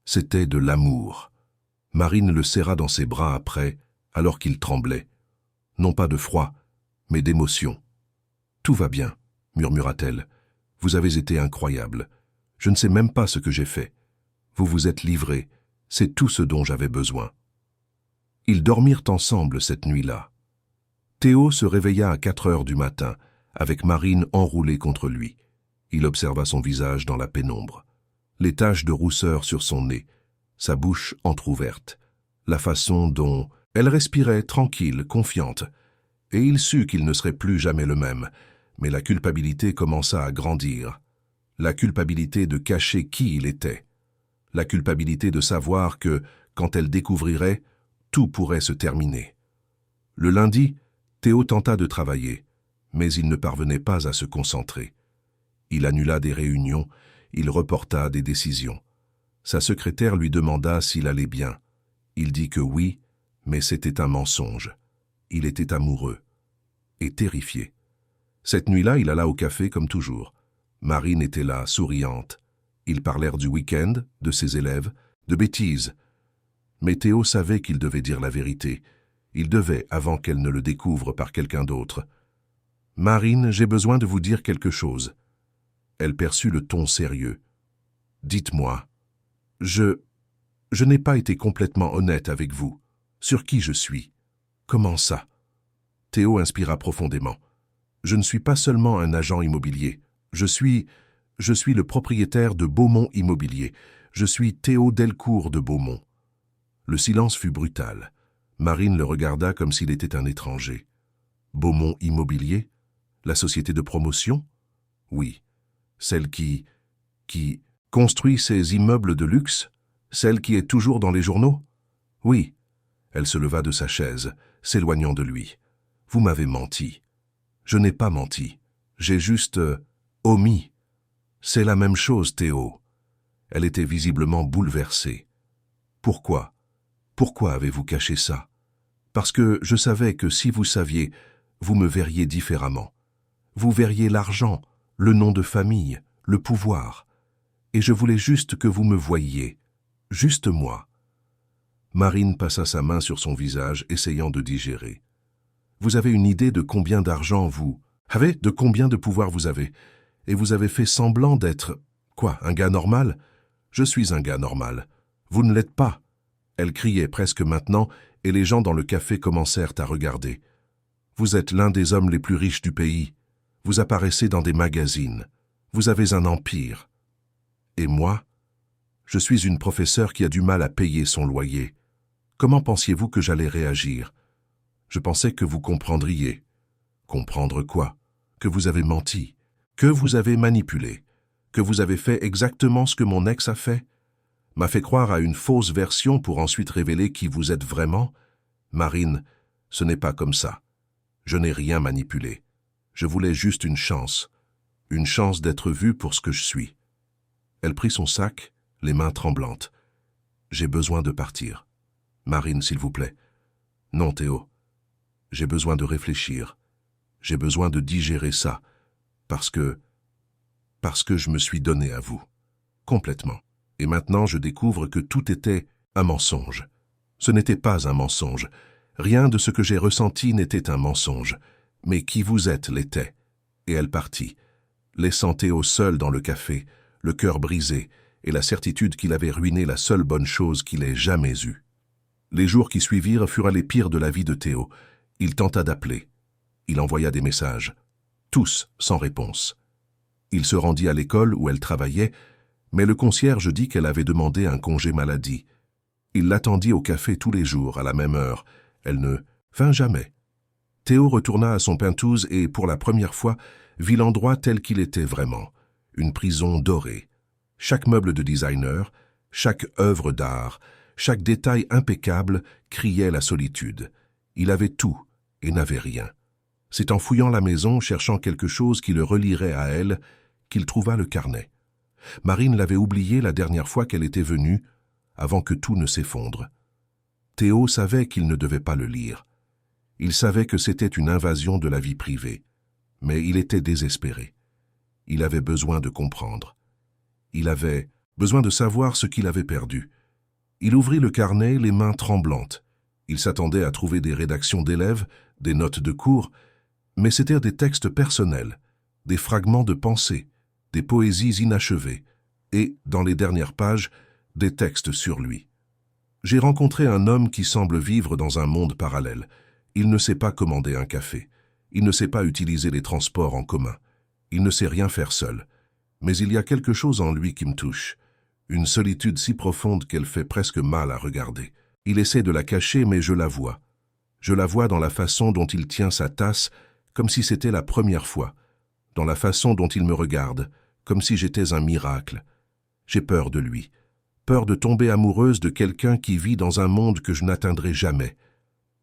C'était de l'amour. Marine le serra dans ses bras après, alors qu'il tremblait. Non pas de froid, mais d'émotion. « Tout va bien, » murmura-t-elle. « Vous avez été incroyable. Je ne sais même pas ce que j'ai fait. Vous vous êtes livré. C'est tout ce dont j'avais besoin. » Ils dormirent ensemble cette nuit-là. Théo se réveilla à 4 heures du matin, avec Marine enroulée contre lui. Il observa son visage dans la pénombre. Les taches de rousseur sur son nez, sa bouche entr'ouverte, la façon dont elle respirait tranquille, confiante. Et il sut qu'il ne serait plus jamais le même, mais la culpabilité commença à grandir. La culpabilité de cacher qui il était. La culpabilité de savoir que, quand elle découvrirait, tout pourrait se terminer. Le lundi, Théo tenta de travailler, mais il ne parvenait pas à se concentrer. Il annula des réunions, il reporta des décisions. Sa secrétaire lui demanda s'il allait bien. Il dit que oui, mais c'était un mensonge. Il était amoureux et terrifié. Cette nuit-là, il alla au café comme toujours. Marine était là, souriante. Ils parlèrent du week-end, de ses élèves, de bêtises. Mais Théo savait qu'il devait dire la vérité. Il devait, avant qu'elle ne le découvre par quelqu'un d'autre. « Marine, j'ai besoin de vous dire quelque chose. » Elle perçut le ton sérieux. « Dites-moi. Je n'ai pas été complètement honnête avec vous. Sur qui je suis? Comment ça? » Théo inspira profondément. « Je ne suis pas seulement un agent immobilier. Je suis le propriétaire de Beaumont Immobilier. Je suis Théo Delcourt de Beaumont. » Le silence fut brutal. Marine le regarda comme s'il était un étranger. « Beaumont Immobilier? La société de promotion? » ?»« Oui. Celle qui construit ces immeubles de luxe? Celle qui est toujours dans les journaux? » ?»« Oui. » Elle se leva de sa chaise, s'éloignant de lui. « Vous m'avez menti. » »« Je n'ai pas menti. J'ai juste omis. » »« C'est la même chose, Théo. » Elle était visiblement bouleversée. « Pourquoi? » Pourquoi avez-vous caché ça? Parce que je savais que si vous saviez, vous me verriez différemment. Vous verriez l'argent, le nom de famille, le pouvoir. Et je voulais juste que vous me voyiez. Juste moi. Marine passa sa main sur son visage, essayant de digérer. Vous avez une idée de combien d'argent vous avez, de combien de pouvoir vous avez. Et vous avez fait semblant d'être... Quoi, un gars normal? Je suis un gars normal. Vous ne l'êtes pas. Elle criait presque maintenant, et les gens dans le café commencèrent à regarder. Vous êtes l'un des hommes les plus riches du pays. Vous apparaissez dans des magazines. Vous avez un empire. Et moi? Je suis une professeure qui a du mal à payer son loyer. Comment pensiez-vous que j'allais réagir? Je pensais que vous comprendriez. Comprendre quoi? Que vous avez menti, que vous avez manipulé, que vous avez fait exactement ce que mon ex a fait? M'a fait croire à une fausse version pour ensuite révéler qui vous êtes vraiment? Marine, ce n'est pas comme ça. Je n'ai rien manipulé. Je voulais juste une chance d'être vue pour ce que je suis. Elle prit son sac, les mains tremblantes. J'ai besoin de partir. Marine, s'il vous plaît. Non, Théo. J'ai besoin de réfléchir. J'ai besoin de digérer ça. Parce que je me suis donné à vous. Complètement. Et maintenant, je découvre que tout était un mensonge. Ce n'était pas un mensonge. Rien de ce que j'ai ressenti n'était un mensonge. Mais qui vous êtes l'était. Et elle partit, laissant Théo seul dans le café, le cœur brisé, et la certitude qu'il avait ruiné la seule bonne chose qu'il ait jamais eue. Les jours qui suivirent furent les pires de la vie de Théo. Il tenta d'appeler. Il envoya des messages. Tous sans réponse. Il se rendit à l'école où elle travaillait, mais le concierge dit qu'elle avait demandé un congé maladie. Il l'attendit au café tous les jours, à la même heure. Elle ne vint jamais. Théo retourna à son Penthouse et, pour la première fois, vit l'endroit tel qu'il était vraiment. Une prison dorée. Chaque meuble de designer, chaque œuvre d'art, chaque détail impeccable criait la solitude. Il avait tout et n'avait rien. C'est en fouillant la maison, cherchant quelque chose qui le relierait à elle, qu'il trouva le carnet. Marine l'avait oublié la dernière fois qu'elle était venue, avant que tout ne s'effondre. Théo savait qu'il ne devait pas le lire. Il savait que c'était une invasion de la vie privée, mais il était désespéré. Il avait besoin de comprendre. Il avait besoin de savoir ce qu'il avait perdu. Il ouvrit le carnet, les mains tremblantes. Il s'attendait à trouver des rédactions d'élèves, des notes de cours, mais c'étaient des textes personnels, des fragments de pensée, des poésies inachevées, et, dans les dernières pages, des textes sur lui. J'ai rencontré un homme qui semble vivre dans un monde parallèle. Il ne sait pas commander un café. Il ne sait pas utiliser les transports en commun. Il ne sait rien faire seul. Mais il y a quelque chose en lui qui me touche. Une solitude si profonde qu'elle fait presque mal à regarder. Il essaie de la cacher, mais je la vois. Je la vois dans la façon dont il tient sa tasse, comme si c'était la première fois. Dans la façon dont il me regarde, comme si j'étais un miracle. J'ai peur de lui. Peur de tomber amoureuse de quelqu'un qui vit dans un monde que je n'atteindrai jamais.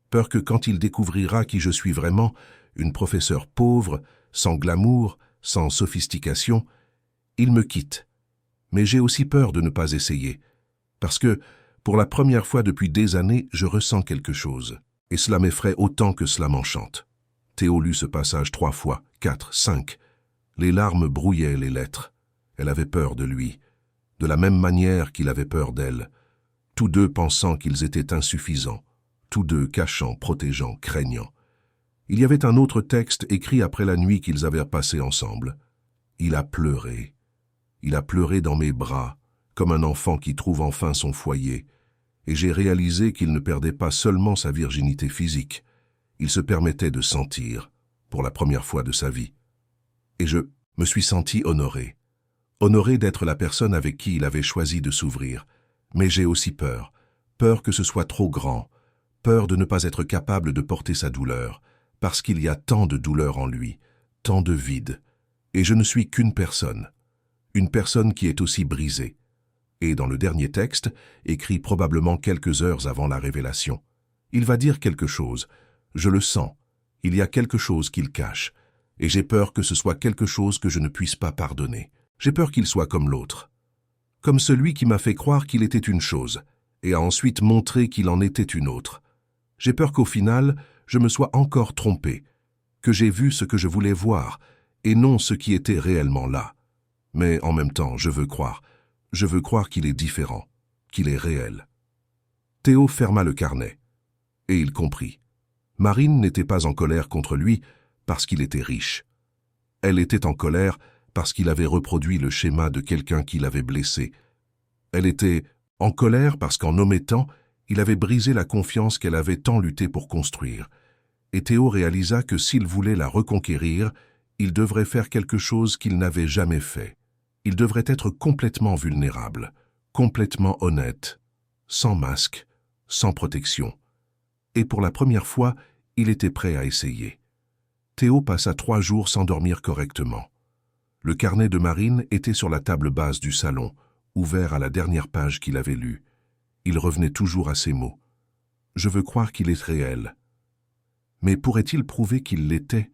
Peur que quand il découvrira qui je suis vraiment, une professeure pauvre, sans glamour, sans sophistication, il me quitte. Mais j'ai aussi peur de ne pas essayer, parce que, pour la première fois depuis des années, je ressens quelque chose, et cela m'effraie autant que cela m'enchante. Théo lut ce passage 3 fois, 4, 5. Les larmes brouillaient les lettres. Elle avait peur de lui, de la même manière qu'il avait peur d'elle, tous deux pensant qu'ils étaient insuffisants, tous deux cachant, protégeant, craignant. Il y avait un autre texte écrit après la nuit qu'ils avaient passée ensemble. Il a pleuré. Il a pleuré dans mes bras, comme un enfant qui trouve enfin son foyer, et j'ai réalisé qu'il ne perdait pas seulement sa virginité physique, il se permettait de sentir, pour la première fois de sa vie. Et je me suis senti honoré. Honoré d'être la personne avec qui il avait choisi de s'ouvrir. Mais j'ai aussi peur. Peur que ce soit trop grand. Peur de ne pas être capable de porter sa douleur, parce qu'il y a tant de douleur en lui, tant de vide. Et je ne suis qu'une personne. Une personne qui est aussi brisée. Et dans le dernier texte, écrit probablement quelques heures avant la révélation, il va dire quelque chose. Je le sens. Il y a quelque chose qu'il cache. Et j'ai peur que ce soit quelque chose que je ne puisse pas pardonner. J'ai peur qu'il soit comme l'autre. Comme celui qui m'a fait croire qu'il était une chose, et a ensuite montré qu'il en était une autre. J'ai peur qu'au final, je me sois encore trompé, que j'ai vu ce que je voulais voir, et non ce qui était réellement là. Mais en même temps, je veux croire qu'il est différent, qu'il est réel. Théo ferma le carnet, et il comprit. Marine n'était pas en colère contre lui parce qu'il était riche. Elle était en colère parce qu'il avait reproduit le schéma de quelqu'un qui l'avait blessé. Elle était en colère parce qu'en omettant, il avait brisé la confiance qu'elle avait tant lutté pour construire. Et Théo réalisa que s'il voulait la reconquérir, il devrait faire quelque chose qu'il n'avait jamais fait. Il devrait être complètement vulnérable, complètement honnête, sans masque, sans protection. Et pour la première fois, il était prêt à essayer. Théo passa 3 jours sans dormir correctement. Le carnet de Marine était sur la table basse du salon, ouvert à la dernière page qu'il avait lue. Il revenait toujours à ces mots. « Je veux croire qu'il est réel. » Mais pourrait-il prouver qu'il l'était?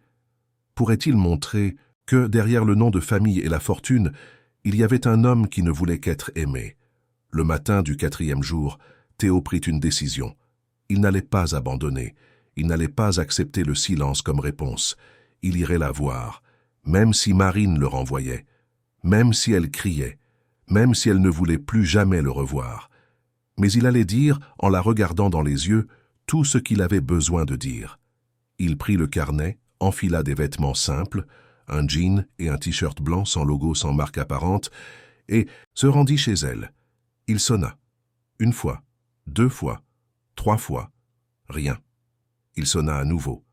Pourrait-il montrer que, derrière le nom de famille et la fortune, il y avait un homme qui ne voulait qu'être aimé? Le matin du 4e jour, Théo prit une décision. Il n'allait pas abandonner. Il n'allait pas accepter le silence comme réponse. Il irait la voir, même si Marine le renvoyait, même si elle criait, même si elle ne voulait plus jamais le revoir. Mais il allait dire, en la regardant dans les yeux, tout ce qu'il avait besoin de dire. Il prit le carnet, enfila des vêtements simples, un jean et un t-shirt blanc sans logo, sans marque apparente, et se rendit chez elle. Il sonna. 1 fois, 2 fois, 3 fois. Rien. Il sonna à nouveau.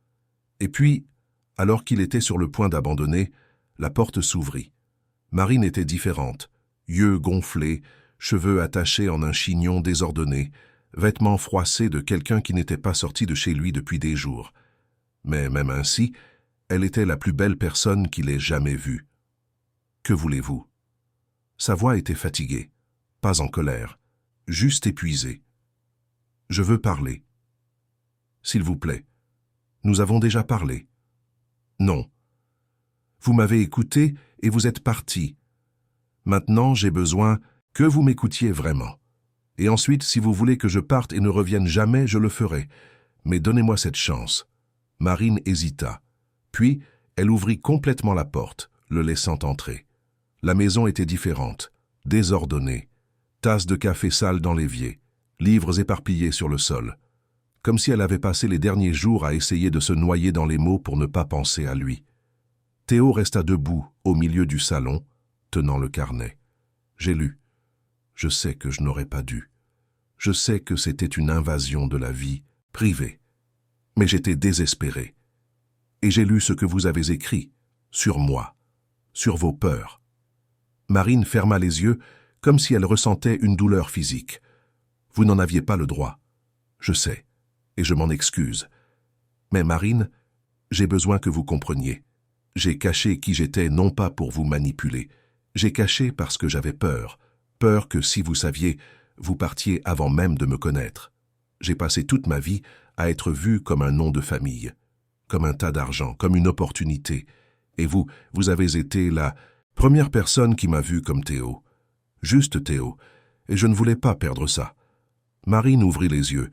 Et puis, alors qu'il était sur le point d'abandonner, la porte s'ouvrit. Marine était différente. Yeux gonflés, cheveux attachés en un chignon désordonné, vêtements froissés de quelqu'un qui n'était pas sorti de chez lui depuis des jours. Mais même ainsi, elle était la plus belle personne qu'il ait jamais vue. Que voulez-vous? Sa voix était fatiguée, pas en colère, juste épuisée. Je veux parler. S'il vous plaît. Nous avons déjà parlé. Non. Vous m'avez écouté et vous êtes parti. Maintenant, j'ai besoin que vous m'écoutiez vraiment. Et ensuite, si vous voulez que je parte et ne revienne jamais, je le ferai. Mais donnez-moi cette chance. Marine hésita. Puis, elle ouvrit complètement la porte, le laissant entrer. La maison était différente, désordonnée. Tasses de café sales dans l'évier, livres éparpillés sur le sol. Comme si elle avait passé les derniers jours à essayer de se noyer dans les mots pour ne pas penser à lui. Théo resta debout, au milieu du salon, tenant le carnet. J'ai lu. Je sais que je n'aurais pas dû. Je sais que c'était une invasion de la vie privée. Mais j'étais désespéré. Et j'ai lu ce que vous avez écrit, sur moi, sur vos peurs. Marine ferma les yeux, comme si elle ressentait une douleur physique. Vous n'en aviez pas le droit. Je sais, et je m'en excuse. Mais Marine, j'ai besoin que vous compreniez. J'ai caché qui j'étais non pas pour vous manipuler. J'ai caché parce que j'avais peur. Peur que si vous saviez, vous partiez avant même de me connaître. J'ai passé toute ma vie à être vu comme un nom de famille, comme un tas d'argent, comme une opportunité. Et vous avez été la première personne qui m'a vu comme Théo. Juste Théo. Et je ne voulais pas perdre ça. Marine ouvrit les yeux.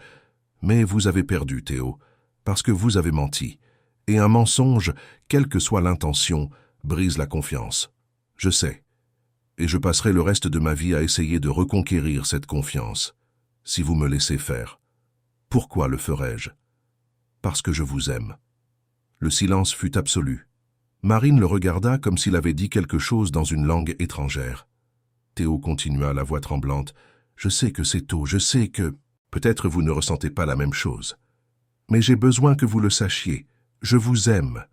Mais vous avez perdu, Théo, parce que vous avez menti. Et un mensonge, quelle que soit l'intention, brise la confiance. Je sais. Et je passerai le reste de ma vie à essayer de reconquérir cette confiance, si vous me laissez faire. Pourquoi le ferais-je? Parce que je vous aime. Le silence fut absolu. Marine le regarda comme s'il avait dit quelque chose dans une langue étrangère. Théo continua, la voix tremblante. « Je sais que c'est tôt, je sais que... Peut-être vous ne ressentez pas la même chose. Mais j'ai besoin que vous le sachiez. Je vous aime.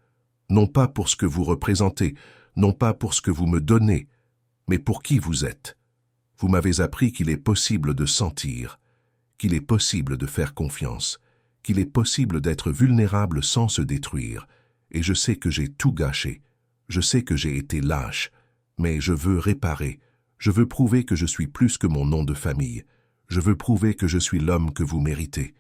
Non pas pour ce que vous représentez, non pas pour ce que vous me donnez, mais pour qui vous êtes. Vous m'avez appris qu'il est possible de sentir, qu'il est possible de faire confiance, qu'il est possible d'être vulnérable sans se détruire. Et je sais que j'ai tout gâché. Je sais que j'ai été lâche. Mais je veux réparer. Je veux prouver que je suis plus que mon nom de famille. Je veux prouver que je suis l'homme que vous méritez. »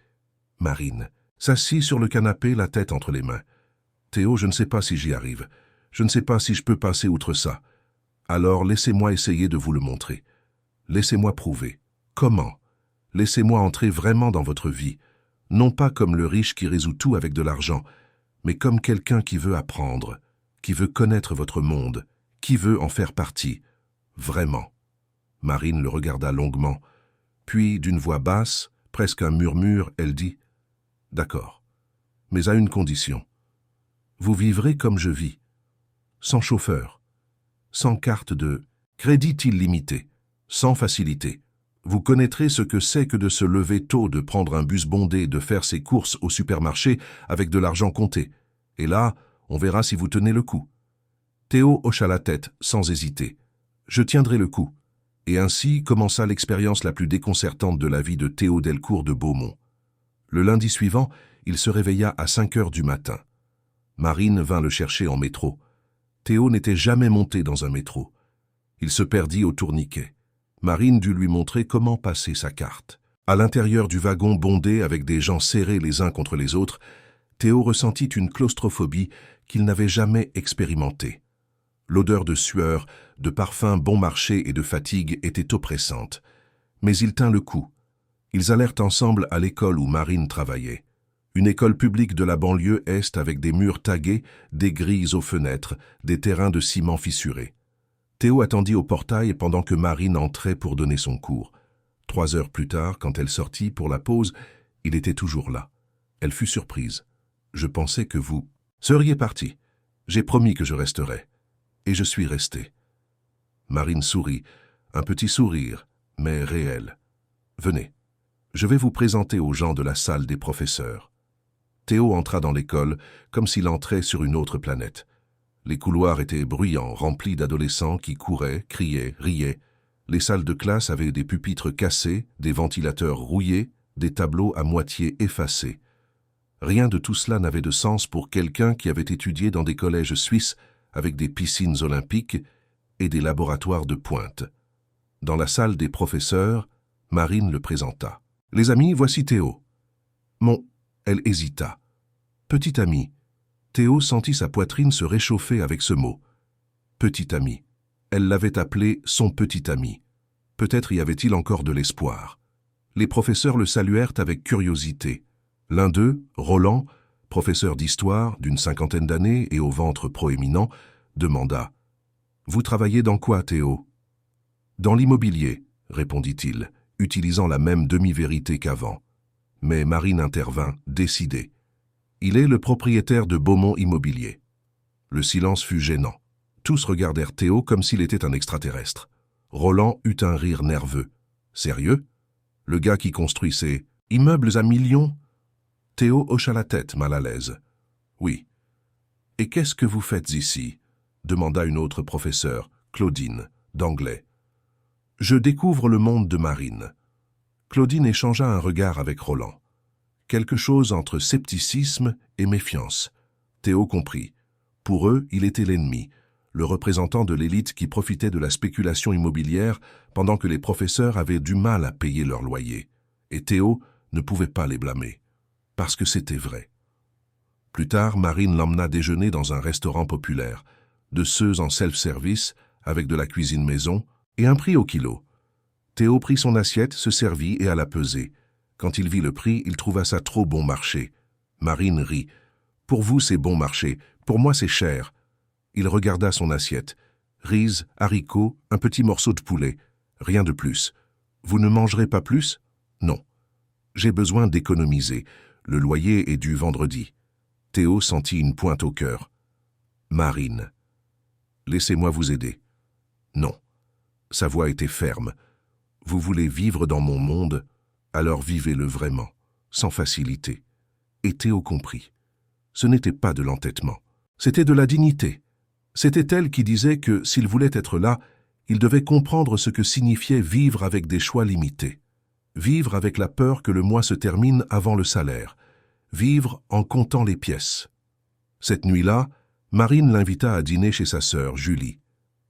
Marine s'assit sur le canapé, la tête entre les mains. « Théo, je ne sais pas si j'y arrive. Je ne sais pas si je peux passer outre ça. Alors laissez-moi essayer de vous le montrer. Laissez-moi prouver. Comment? Laissez-moi entrer vraiment dans votre vie, non pas comme le riche qui résout tout avec de l'argent, mais comme quelqu'un qui veut apprendre, qui veut connaître votre monde, qui veut en faire partie, vraiment. » Marine le regarda longuement, puis d'une voix basse, presque un murmure, elle dit « D'accord, mais à une condition. Vous vivrez comme je vis, sans chauffeur, sans carte de crédit illimité, sans facilité. Vous connaîtrez ce que c'est que de se lever tôt, de prendre un bus bondé, de faire ses courses au supermarché avec de l'argent compté. Et là, on verra si vous tenez le coup. » Théo hocha la tête, sans hésiter. « Je tiendrai le coup. » Et ainsi commença l'expérience la plus déconcertante de la vie de Théo Delcourt de Beaumont. Le lundi suivant, il se réveilla à 5 heures du matin. Marine vint le chercher en métro. Théo n'était jamais monté dans un métro. Il se perdit au tourniquet. Marine dut lui montrer comment passer sa carte. À l'intérieur du wagon bondé avec des gens serrés les uns contre les autres, Théo ressentit une claustrophobie qu'il n'avait jamais expérimentée. L'odeur de sueur, de parfum bon marché et de fatigue était oppressante. Mais il tint le coup. Ils allèrent ensemble à l'école où Marine travaillait. Une école publique de la banlieue est avec des murs tagués, des grilles aux fenêtres, des terrains de ciment fissurés. Théo attendit au portail pendant que Marine entrait pour donner son cours. 3 heures plus tard, quand elle sortit pour la pause, il était toujours là. Elle fut surprise. « Je pensais que vous seriez parti. J'ai promis que je resterais. Et je suis resté. » Marine sourit, un petit sourire, mais réel. « Venez, je vais vous présenter aux gens de la salle des professeurs. » Théo entra dans l'école comme s'il entrait sur une autre planète. Les couloirs étaient bruyants, remplis d'adolescents qui couraient, criaient, riaient. Les salles de classe avaient des pupitres cassés, des ventilateurs rouillés, des tableaux à moitié effacés. Rien de tout cela n'avait de sens pour quelqu'un qui avait étudié dans des collèges suisses avec des piscines olympiques et des laboratoires de pointe. Dans la salle des professeurs, Marine le présenta. « Les amis, voici Théo. » Elle hésita. « Petit ami. » Théo sentit sa poitrine se réchauffer avec ce mot. « Petit ami. » Elle l'avait appelé son petit ami. Peut-être y avait-il encore de l'espoir. Les professeurs le saluèrent avec curiosité. L'un d'eux, Roland, professeur d'histoire d'une 50aine d'années et au ventre proéminent, demanda « Vous travaillez dans quoi, Théo ?»« Dans l'immobilier, » répondit-il, utilisant la même demi-vérité qu'avant. Mais Marine intervint, décidée. « Il est le propriétaire de Beaumont Immobilier. » Le silence fut gênant. Tous regardèrent Théo comme s'il était un extraterrestre. Roland eut un rire nerveux. « Sérieux? Le gars qui construit ces immeubles à millions ?» Théo hocha la tête, mal à l'aise. « Oui. »« Et qu'est-ce que vous faites ici ?» demanda une autre professeure, Claudine, d'anglais. « Je découvre le monde de Marine. » Claudine échangea un regard avec Roland. Quelque chose entre scepticisme et méfiance. Théo comprit. Pour eux, il était l'ennemi, le représentant de l'élite qui profitait de la spéculation immobilière pendant que les professeurs avaient du mal à payer leur loyer. Et Théo ne pouvait pas les blâmer, parce que c'était vrai. Plus tard, Marine l'emmena déjeuner dans un restaurant populaire, de ceux en self-service, avec de la cuisine maison, et un prix au kilo. Théo prit son assiette, se servit et alla peser. Quand il vit le prix, il trouva ça trop bon marché. Marine rit. « Pour vous, c'est bon marché. Pour moi, c'est cher. » Il regarda son assiette. Riz, haricots, un petit morceau de poulet. Rien de plus. « Vous ne mangerez pas plus ?»« Non. J'ai besoin d'économiser. Le loyer est dû vendredi. » Théo sentit une pointe au cœur. « Marine. Laissez-moi vous aider. » « Non. » Sa voix était ferme. « Vous voulez vivre dans mon monde ? Alors vivez-le vraiment, sans facilité. » Et Théo comprit. Ce n'était pas de l'entêtement. C'était de la dignité. C'était elle qui disait que, s'il voulait être là, il devait comprendre ce que signifiait vivre avec des choix limités. Vivre avec la peur que le mois se termine avant le salaire. Vivre en comptant les pièces. Cette nuit-là, Marine l'invita à dîner chez sa sœur, Julie.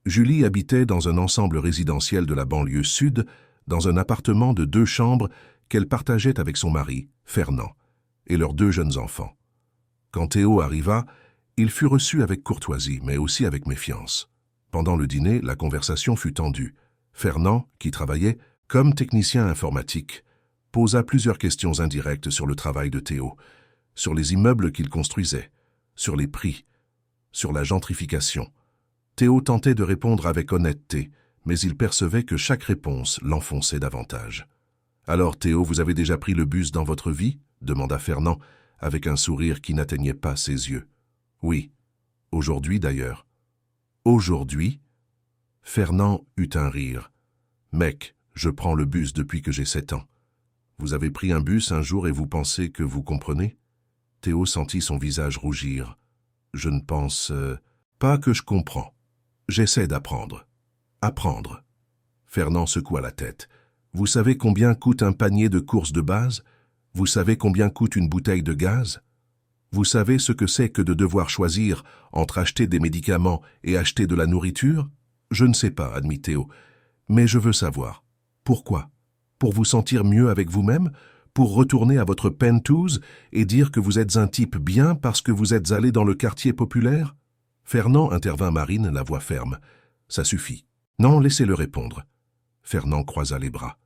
Julie habitait dans un ensemble résidentiel de la banlieue sud, dans un appartement de 2 chambres qu'elle partageait avec son mari, Fernand, et leurs 2 jeunes enfants. Quand Théo arriva, il fut reçu avec courtoisie, mais aussi avec méfiance. Pendant le dîner, la conversation fut tendue. Fernand, qui travaillait comme technicien informatique, posa plusieurs questions indirectes sur le travail de Théo, sur les immeubles qu'il construisait, sur les prix, sur la gentrification. Théo tentait de répondre avec honnêteté, mais il percevait que chaque réponse l'enfonçait davantage. « Alors, Théo, vous avez déjà pris le bus dans votre vie ?» demanda Fernand, avec un sourire qui n'atteignait pas ses yeux. « Oui. Aujourd'hui, d'ailleurs. »« Aujourd'hui ?» Fernand eut un rire. « Mec, je prends le bus depuis que j'ai 7 ans. Vous avez pris un bus un jour et vous pensez que vous comprenez ?» Théo sentit son visage rougir. « Je ne pense pas que je comprends. J'essaie d'apprendre. » « Apprendre. » Fernand secoua la tête. « Vous savez combien coûte un panier de courses de base? Vous savez combien coûte une bouteille de gaz? Vous savez ce que c'est que de devoir choisir entre acheter des médicaments et acheter de la nourriture? Je ne sais pas, admit Théo, mais je veux savoir. Pourquoi? Pour vous sentir mieux avec vous-même? Pour retourner à votre penthouse et dire que vous êtes un type bien parce que vous êtes allé dans le quartier populaire? Fernand intervint Marine, la voix ferme. Ça suffit. Non, laissez-le répondre. Fernand croisa les bras.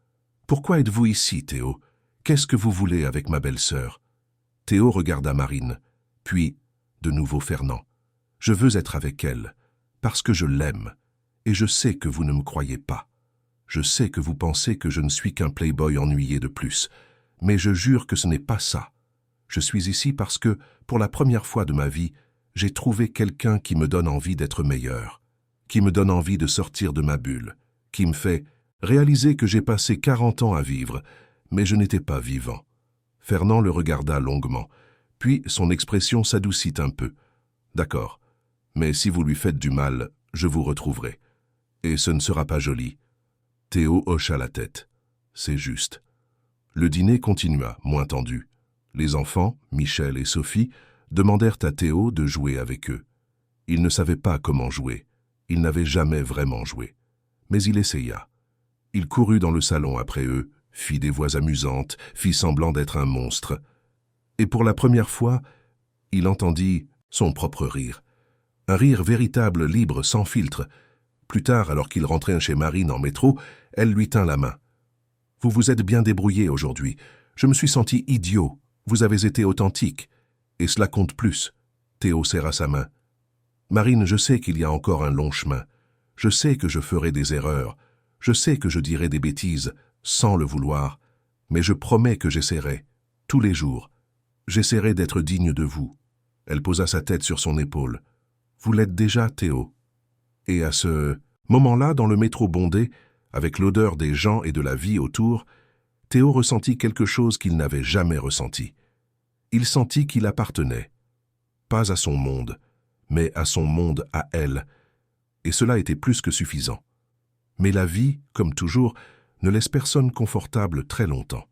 Pourquoi êtes-vous ici, Théo? Qu'est-ce que vous voulez avec ma belle-sœur? Théo regarda Marine, puis, de nouveau Fernand. Je veux être avec elle, parce que je l'aime, et je sais que vous ne me croyez pas. Je sais que vous pensez que je ne suis qu'un playboy ennuyé de plus, mais je jure que ce n'est pas ça. Je suis ici parce que, pour la première fois de ma vie, j'ai trouvé quelqu'un qui me donne envie d'être meilleur, qui me donne envie de sortir de ma bulle, qui me fait réaliser que j'ai passé 40 ans à vivre, mais je n'étais pas vivant. Fernand le regarda longuement, puis son expression s'adoucit un peu. D'accord, mais si vous lui faites du mal, je vous retrouverai. Et ce ne sera pas joli. Théo hocha la tête. C'est juste. Le dîner continua, moins tendu. Les enfants, Michel et Sophie, demandèrent à Théo de jouer avec eux. Il ne savait pas comment jouer. Il n'avait jamais vraiment joué. Mais il essaya. Il courut dans le salon après eux, fit des voix amusantes, fit semblant d'être un monstre. Et pour la première fois, il entendit son propre rire. Un rire véritable, libre, sans filtre. Plus tard, alors qu'il rentrait chez Marine en métro, elle lui tint la main. « Vous vous êtes bien débrouillé aujourd'hui. Je me suis senti idiot. Vous avez été authentique. Et cela compte plus. » Théo serra sa main. « Marine, je sais qu'il y a encore un long chemin. Je sais que je ferai des erreurs. Je sais que je dirai des bêtises, sans le vouloir. Mais je promets que j'essaierai, tous les jours. J'essaierai d'être digne de vous. » Elle posa sa tête sur son épaule. « Vous l'êtes déjà, Théo. » Et à ce moment-là, dans le métro bondé, avec l'odeur des gens et de la vie autour, Théo ressentit quelque chose qu'il n'avait jamais ressenti. Il sentit qu'il appartenait, pas à son monde, mais à son monde à elle, et cela était plus que suffisant. Mais la vie, comme toujours, ne laisse personne confortable très longtemps.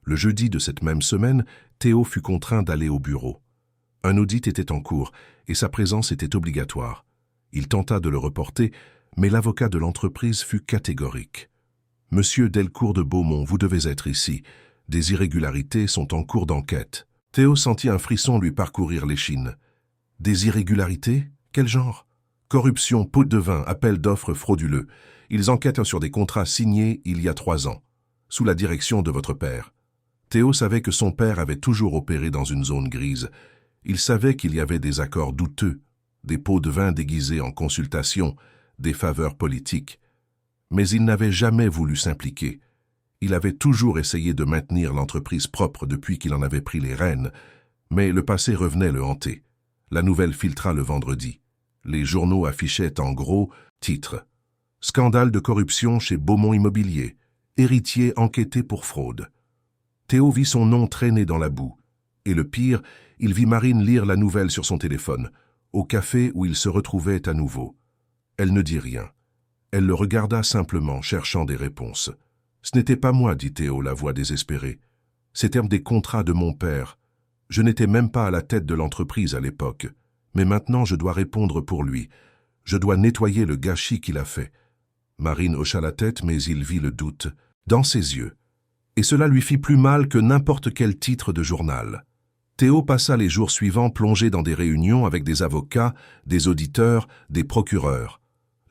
Le jeudi de cette même semaine, Théo fut contraint d'aller au bureau. Un audit était en cours, et sa présence était obligatoire. Il tenta de le reporter, mais l'avocat de l'entreprise fut catégorique. « Monsieur Delcourt de Beaumont, vous devez être ici. Des irrégularités sont en cours d'enquête. » Théo sentit un frisson lui parcourir l'échine. « Des irrégularités? Quel genre? Corruption, pot de vin, appel d'offres frauduleux. Ils enquêtent sur des contrats signés il y a 3 ans, sous la direction de votre père. » Théo savait que son père avait toujours opéré dans une zone grise. Il savait qu'il y avait des accords douteux, des pots de vin déguisés en consultation, des faveurs politiques. Mais il n'avait jamais voulu s'impliquer. Il avait toujours essayé de maintenir l'entreprise propre depuis qu'il en avait pris les rênes, mais le passé revenait le hanter. La nouvelle filtra le vendredi. Les journaux affichaient en gros titre. « Scandale de corruption chez Beaumont Immobilier. Héritier enquêté pour fraude. » Théo vit son nom traîner dans la boue. Et le pire, il vit Marine lire la nouvelle sur son téléphone, au café où il se retrouvait à nouveau. Elle ne dit rien. Elle le regarda simplement, cherchant des réponses. « Ce n'était pas moi, dit Théo, la voix désespérée. C'étaient des contrats de mon père. Je n'étais même pas à la tête de l'entreprise à l'époque. Mais maintenant, je dois répondre pour lui. Je dois nettoyer le gâchis qu'il a fait. » Marine hocha la tête, mais il vit le doute dans ses yeux. Et cela lui fit plus mal que n'importe quel titre de journal. Théo passa les jours suivants plongé dans des réunions avec des avocats, des auditeurs, des procureurs.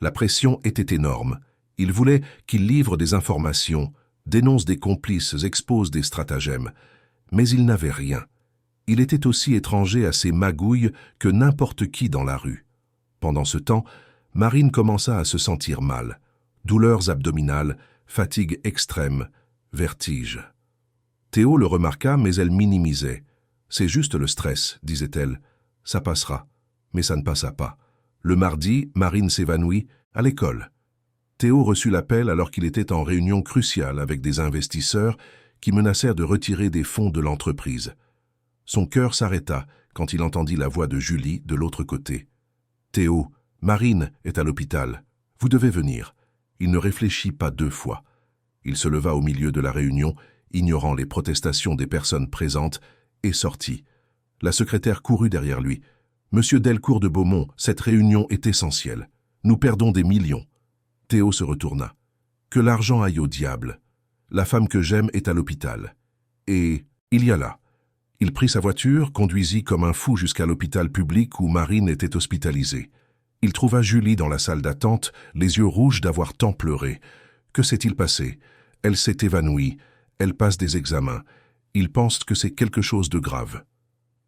La pression était énorme. Il voulait qu'il livre des informations, dénonce des complices, expose des stratagèmes. Mais il n'avait rien. Il était aussi étranger à ces magouilles que n'importe qui dans la rue. Pendant ce temps, Marine commença à se sentir mal. Douleurs abdominales, fatigue extrême, vertige. Théo le remarqua, mais elle minimisait. « C'est juste le stress, disait-elle. Ça passera. » Mais ça ne passa pas. Le mardi, Marine s'évanouit à l'école. Théo reçut l'appel alors qu'il était en réunion cruciale avec des investisseurs qui menacèrent de retirer des fonds de l'entreprise. Son cœur s'arrêta quand il entendit la voix de Julie de l'autre côté. « Théo, Marine est à l'hôpital. Vous devez venir. » Il ne réfléchit pas 2 fois. Il se leva au milieu de la réunion, ignorant les protestations des personnes présentes, et sortit. La secrétaire courut derrière lui. « Monsieur Delcourt de Beaumont, cette réunion est essentielle. Nous perdons des millions. » Théo se retourna. « Que l'argent aille au diable. La femme que j'aime est à l'hôpital. » Et il y alla. Il prit sa voiture, conduisit comme un fou jusqu'à l'hôpital public où Marine était hospitalisée. Il trouva Julie dans la salle d'attente, les yeux rouges d'avoir tant pleuré. Que s'est-il passé? Elle s'est évanouie. Elle passe des examens. Il pense que c'est quelque chose de grave.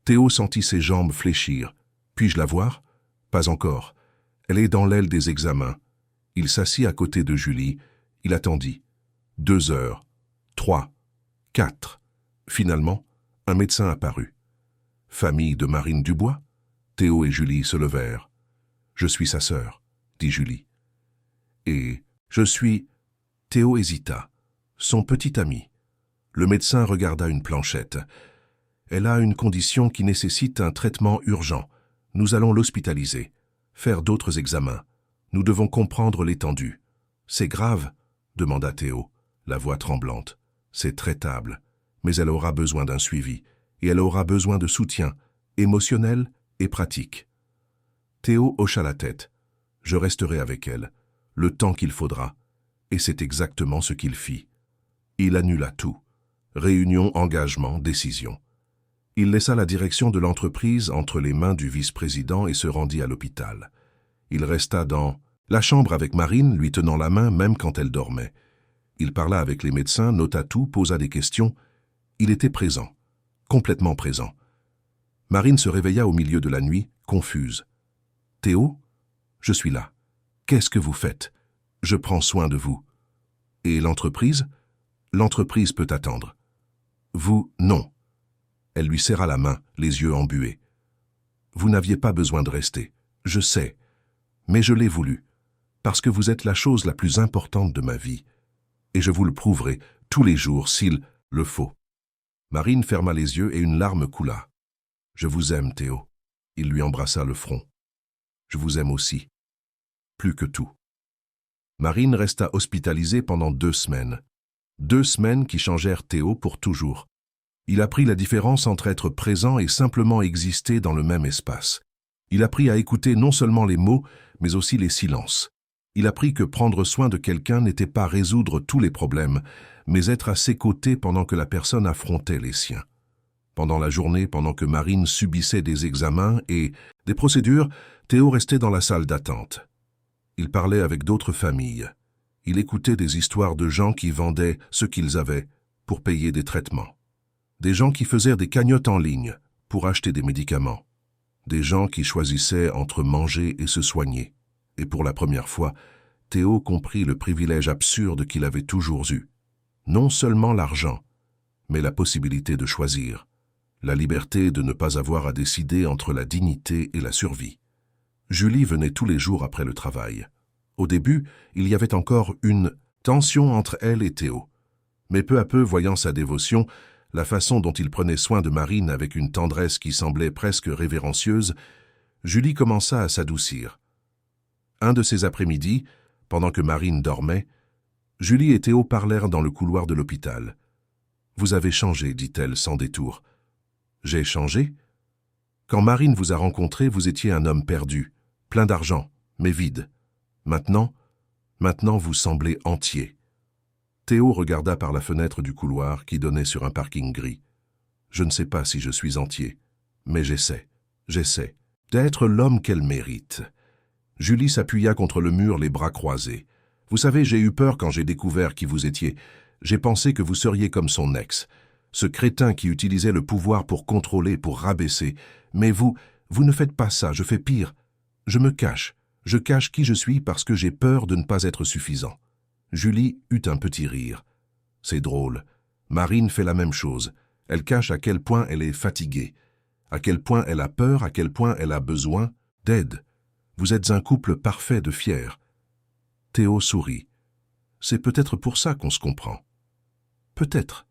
Théo sentit ses jambes fléchir. Puis-je la voir? Pas encore. Elle est dans l'aile des examens. Il s'assit à côté de Julie. Il attendit. 2 heures. 3. 4. Finalement, un médecin apparut. Famille de Marine Dubois? Théo et Julie se levèrent. « Je suis sa sœur, » dit Julie. « Et je suis... » Théo hésita. Son petit ami. Le médecin regarda une planchette. « Elle a une condition qui nécessite un traitement urgent. Nous allons l'hospitaliser, faire d'autres examens. Nous devons comprendre l'étendue. »« C'est grave ?» demanda Théo, la voix tremblante. « C'est traitable, mais elle aura besoin d'un suivi, et elle aura besoin de soutien, émotionnel et pratique. » Théo hocha la tête. « Je resterai avec elle, le temps qu'il faudra. » Et c'est exactement ce qu'il fit. Il annula tout. Réunion, engagement, décision. Il laissa la direction de l'entreprise entre les mains du vice-président et se rendit à l'hôpital. Il resta dans la chambre avec Marine, lui tenant la main même quand elle dormait. Il parla avec les médecins, nota tout, posa des questions. Il était présent, complètement présent. Marine se réveilla au milieu de la nuit, confuse. « Théo, je suis là. Qu'est-ce que vous faites? Je prends soin de vous. Et l'entreprise? L'entreprise peut attendre. Vous, non. » Elle lui serra la main, les yeux embués. « Vous n'aviez pas besoin de rester, je sais. Mais je l'ai voulu, parce que vous êtes la chose la plus importante de ma vie. Et je vous le prouverai tous les jours s'il le faut. » Marine ferma les yeux et une larme coula. « Je vous aime, Théo. » Il lui embrassa le front. « Je vous aime aussi. Plus que tout. » Marine resta hospitalisée pendant 2 semaines. 2 semaines qui changèrent Théo pour toujours. Il apprit la différence entre être présent et simplement exister dans le même espace. Il apprit à écouter non seulement les mots, mais aussi les silences. Il apprit que prendre soin de quelqu'un n'était pas résoudre tous les problèmes, mais être à ses côtés pendant que la personne affrontait les siens. Pendant la journée, pendant que Marine subissait des examens et des procédures, Théo restait dans la salle d'attente. Il parlait avec d'autres familles. Il écoutait des histoires de gens qui vendaient ce qu'ils avaient pour payer des traitements. Des gens qui faisaient des cagnottes en ligne pour acheter des médicaments. Des gens qui choisissaient entre manger et se soigner. Et pour la première fois, Théo comprit le privilège absurde qu'il avait toujours eu. Non seulement l'argent, mais la possibilité de choisir. La liberté de ne pas avoir à décider entre la dignité et la survie. Julie venait tous les jours après le travail. Au début, il y avait encore une tension entre elle et Théo. Mais peu à peu, voyant sa dévotion, la façon dont il prenait soin de Marine avec une tendresse qui semblait presque révérencieuse, Julie commença à s'adoucir. Un de ces après-midi, pendant que Marine dormait, Julie et Théo parlèrent dans le couloir de l'hôpital. « Vous avez changé, dit-elle sans détour. »« J'ai changé ? Quand Marine vous a rencontré, vous étiez un homme perdu, plein d'argent, mais vide. Maintenant, vous semblez entier. » Théo regarda par la fenêtre du couloir qui donnait sur un parking gris. « Je ne sais pas si je suis entier, mais j'essaie d'être l'homme qu'elle mérite. » Julie s'appuya contre le mur, les bras croisés. « Vous savez, j'ai eu peur quand j'ai découvert qui vous étiez. j'ai pensé que vous seriez comme son ex, ce crétin qui utilisait le pouvoir pour contrôler, pour rabaisser. Mais vous ne faites pas ça, je fais pire. Je me cache. Je cache qui je suis parce que j'ai peur de ne pas être suffisant. » Julie eut un petit rire. « C'est drôle. Marine fait la même chose. Elle cache à quel point elle est fatiguée, à quel point elle a peur, à quel point elle a besoin d'aide. Vous êtes un couple parfait de fiers. » Théo sourit. « C'est peut-être pour ça qu'on se comprend. » « Peut-être. »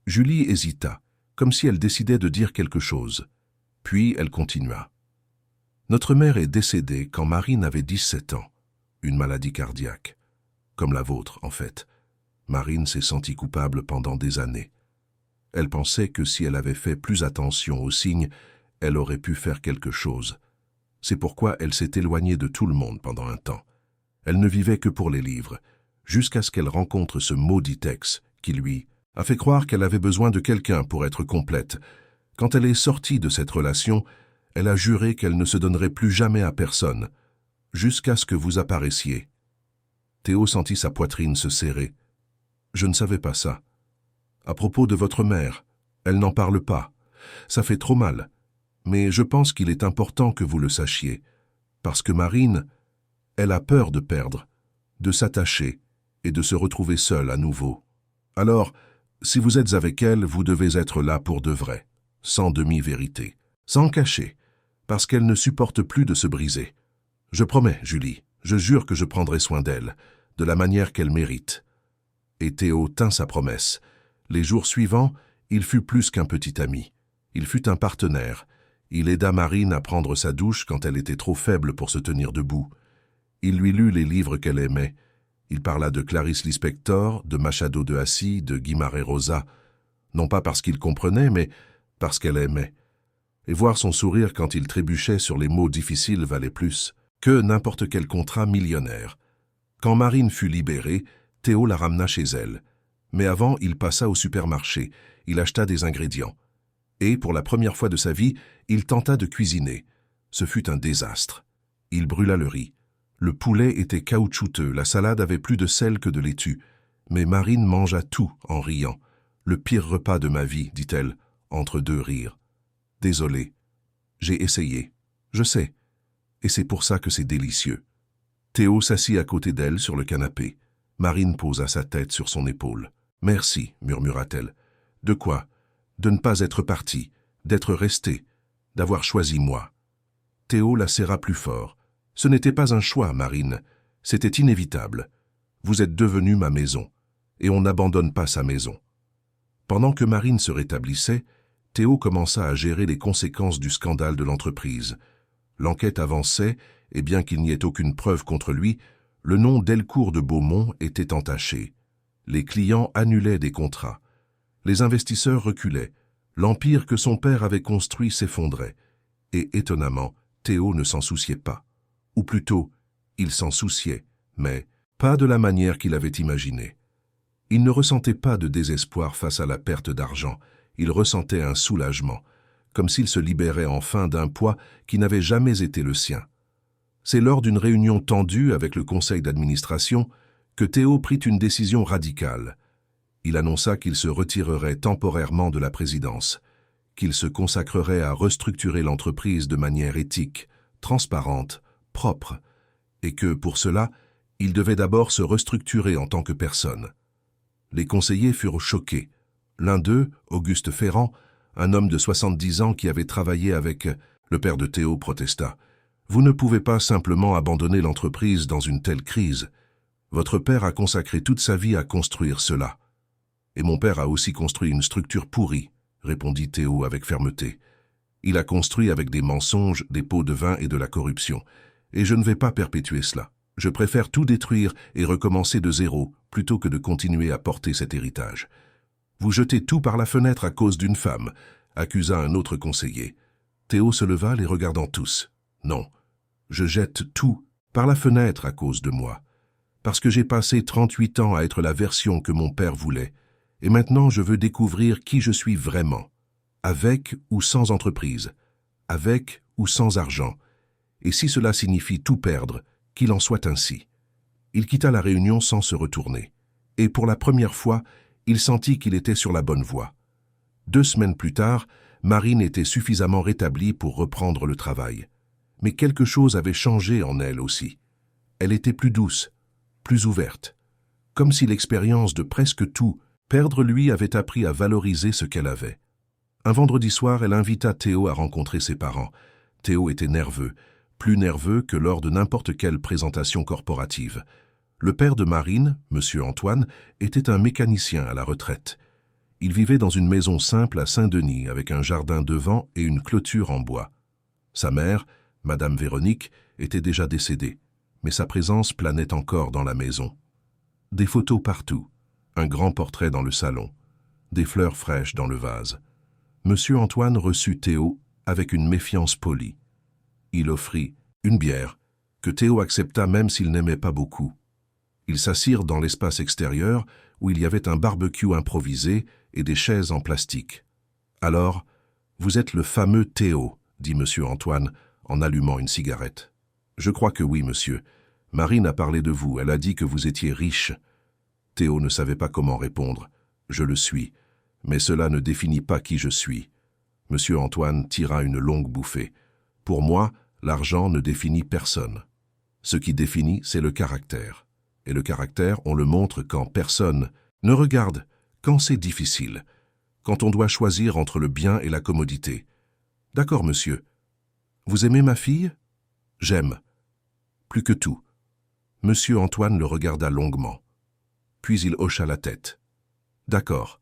Julie hésita, comme si elle décidait de dire quelque chose. Puis elle continua. « Notre mère est décédée quand Marine avait 17 ans. Une maladie cardiaque. Comme la vôtre, en fait. Marine s'est sentie coupable pendant des années. Elle pensait que si elle avait fait plus attention aux signes, elle aurait pu faire quelque chose. C'est pourquoi elle s'est éloignée de tout le monde pendant un temps. Elle ne vivait que pour les livres, jusqu'à ce qu'elle rencontre ce maudit ex qui, lui, a fait croire qu'elle avait besoin de quelqu'un pour être complète. Quand elle est sortie de cette relation, elle a juré qu'elle ne se donnerait plus jamais à personne, jusqu'à ce que vous apparaissiez. » Théo sentit sa poitrine se serrer. « Je ne savais pas ça. À propos de votre mère, elle n'en parle pas. Ça fait trop mal. Mais je pense qu'il est important que vous le sachiez. Parce que Marine, elle a peur de perdre, de s'attacher et de se retrouver seule à nouveau. Alors, si vous êtes avec elle, vous devez être là pour de vrai, sans demi-vérité, sans cacher, parce qu'elle ne supporte plus de se briser. Je promets, Julie, je jure que je prendrai soin d'elle, de la manière qu'elle mérite. » Et Théo tint sa promesse. Les jours suivants, il fut plus qu'un petit ami. Il fut un partenaire. Il aida Marine à prendre sa douche quand elle était trop faible pour se tenir debout. Il lui lut les livres qu'elle aimait. Il parla de Clarice Lispector, de Machado de Assis, de Guimarães Rosa, non pas parce qu'il comprenait, mais parce qu'elle aimait. Et voir son sourire quand il trébuchait sur les mots difficiles valait plus que n'importe quel contrat millionnaire. Quand Marine fut libérée, Théo la ramena chez elle. Mais avant, il passa au supermarché, il acheta des ingrédients. Et, pour la première fois de sa vie, il tenta de cuisiner. Ce fut un désastre. Il brûla le riz. Le poulet était caoutchouteux, la salade avait plus de sel que de laitue. Mais Marine mangea tout en riant. « Le pire repas de ma vie, dit-elle, entre deux rires. Désolé. J'ai essayé. Je sais. Et c'est pour ça que c'est délicieux. » Théo s'assit à côté d'elle sur le canapé. Marine posa sa tête sur son épaule. « Merci, murmura-t-elle. De quoi? De ne pas être partie, d'être restée, d'avoir choisi moi. » Théo la serra plus fort. « Ce n'était pas un choix, Marine. C'était inévitable. Vous êtes devenue ma maison. Et on n'abandonne pas sa maison. » Pendant que Marine se rétablissait, Théo commença à gérer les conséquences du scandale de l'entreprise. L'enquête avançait, et bien qu'il n'y ait aucune preuve contre lui, le nom d'Elcourt de Beaumont était entaché. Les clients annulaient des contrats. Les investisseurs reculaient. L'empire que son père avait construit s'effondrait. Et étonnamment, Théo ne s'en souciait pas. Ou plutôt, il s'en souciait, mais pas de la manière qu'il avait imaginée. Il ne ressentait pas de désespoir face à la perte d'argent, il ressentait un soulagement, comme s'il se libérait enfin d'un poids qui n'avait jamais été le sien. C'est lors d'une réunion tendue avec le conseil d'administration que Théo prit une décision radicale. Il annonça qu'il se retirerait temporairement de la présidence, qu'il se consacrerait à restructurer l'entreprise de manière éthique, transparente, propre, et que, pour cela, il devait d'abord se restructurer en tant que personne. Les conseillers furent choqués. L'un d'eux, Auguste Ferrand, un homme de 70 ans qui avait travaillé avec... Le père de Théo protesta. « Vous ne pouvez pas simplement abandonner l'entreprise dans une telle crise. Votre père a consacré toute sa vie à construire cela. Et mon père a aussi construit une structure pourrie, répondit Théo avec fermeté. Il a construit avec des mensonges, des pots de vin et de la corruption. Et je ne vais pas perpétuer cela. Je préfère tout détruire et recommencer de zéro, plutôt que de continuer à porter cet héritage. Vous jetez tout par la fenêtre à cause d'une femme, accusa un autre conseiller. Théo se leva, les regardant tous. Non, je jette tout par la fenêtre à cause de moi. Parce que j'ai passé 38 ans à être la version que mon père voulait. Et maintenant, je veux découvrir qui je suis vraiment. Avec ou sans entreprise. Avec ou sans argent. Et si cela signifie tout perdre, qu'il en soit ainsi. » Il quitta la réunion sans se retourner. Et pour la première fois, il sentit qu'il était sur la bonne voie. 2 semaines plus tard, Marine était suffisamment rétablie pour reprendre le travail. Mais quelque chose avait changé en elle aussi. Elle était plus douce, plus ouverte. Comme si l'expérience de presque tout perdre lui avait appris à valoriser ce qu'elle avait. Un vendredi soir, elle invita Théo à rencontrer ses parents. Théo était nerveux, plus nerveux que lors de n'importe quelle présentation corporative. Le père de Marine, M. Antoine, était un mécanicien à la retraite. Il vivait dans une maison simple à Saint-Denis avec un jardin devant et une clôture en bois. Sa mère, Madame Véronique, était déjà décédée, mais sa présence planait encore dans la maison. Des photos partout, un grand portrait dans le salon, des fleurs fraîches dans le vase. M. Antoine reçut Théo avec une méfiance polie. Il offrit une bière, que Théo accepta même s'il n'aimait pas beaucoup. Ils s'assirent dans l'espace extérieur où il y avait un barbecue improvisé et des chaises en plastique. « Alors, vous êtes le fameux Théo, » dit M. Antoine en allumant une cigarette. « Je crois que oui, monsieur. Marine a parlé de vous, elle a dit que vous étiez riche. » Théo ne savait pas comment répondre. « Je le suis, mais cela ne définit pas qui je suis. » M. Antoine tira une longue bouffée. « Pour moi, l'argent ne définit personne. Ce qui définit, c'est le caractère. Et le caractère, on le montre quand personne ne regarde, quand c'est difficile, quand on doit choisir entre le bien et la commodité. D'accord, monsieur. Vous aimez ma fille? J'aime. Plus que tout. » Monsieur Antoine le regarda longuement. Puis il hocha la tête. « D'accord.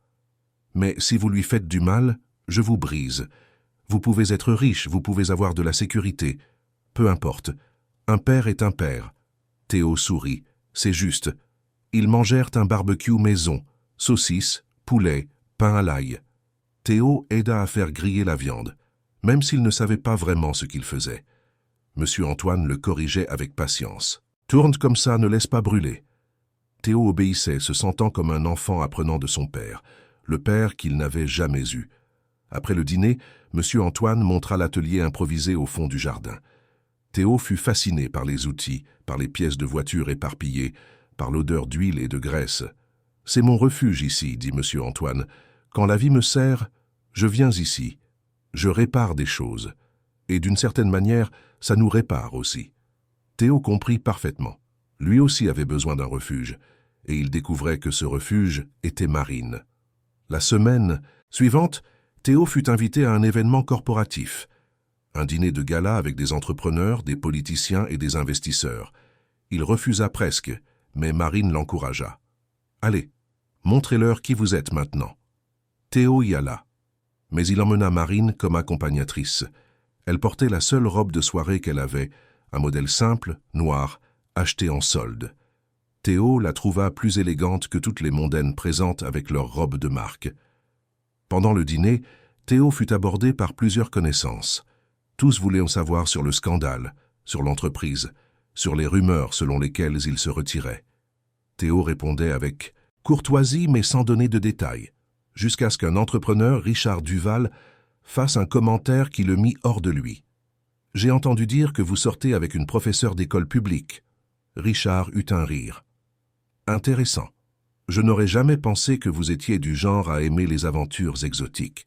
Mais si vous lui faites du mal, je vous brise. Vous pouvez être riche, vous pouvez avoir de la sécurité. Peu importe. Un père est un père. » Théo sourit. « C'est juste. » Ils mangèrent un barbecue maison, saucisses, poulet, pain à l'ail. Théo aida à faire griller la viande, même s'il ne savait pas vraiment ce qu'il faisait. Monsieur Antoine le corrigeait avec patience. « Tourne comme ça, ne laisse pas brûler. » Théo obéissait, se sentant comme un enfant apprenant de son père, le père qu'il n'avait jamais eu. Après le dîner, Monsieur Antoine montra l'atelier improvisé au fond du jardin. Théo fut fasciné par les outils, par les pièces de voiture éparpillées, par l'odeur d'huile et de graisse. « C'est mon refuge ici, » dit M. Antoine. « Quand la vie me serre, je viens ici. Je répare des choses. Et d'une certaine manière, ça nous répare aussi. » Théo comprit parfaitement. Lui aussi avait besoin d'un refuge, et il découvrait que ce refuge était Marine. La semaine suivante, Théo fut invité à un événement corporatif. Un dîner de gala avec des entrepreneurs, des politiciens et des investisseurs. Il refusa presque, mais Marine l'encouragea. « Allez, montrez-leur qui vous êtes maintenant. » Théo y alla. Mais il emmena Marine comme accompagnatrice. Elle portait la seule robe de soirée qu'elle avait, un modèle simple, noir, acheté en solde. Théo la trouva plus élégante que toutes les mondaines présentes avec leurs robes de marque. Pendant le dîner, Théo fut abordé par plusieurs connaissances. Tous voulaient en savoir sur le scandale, sur l'entreprise, sur les rumeurs selon lesquelles il se retirait. Théo répondait avec courtoisie mais sans donner de détails, jusqu'à ce qu'un entrepreneur, Richard Duval, fasse un commentaire qui le mit hors de lui. « J'ai entendu dire que vous sortez avec une professeure d'école publique. » Richard eut un rire. « Intéressant. Je n'aurais jamais pensé que vous étiez du genre à aimer les aventures exotiques. »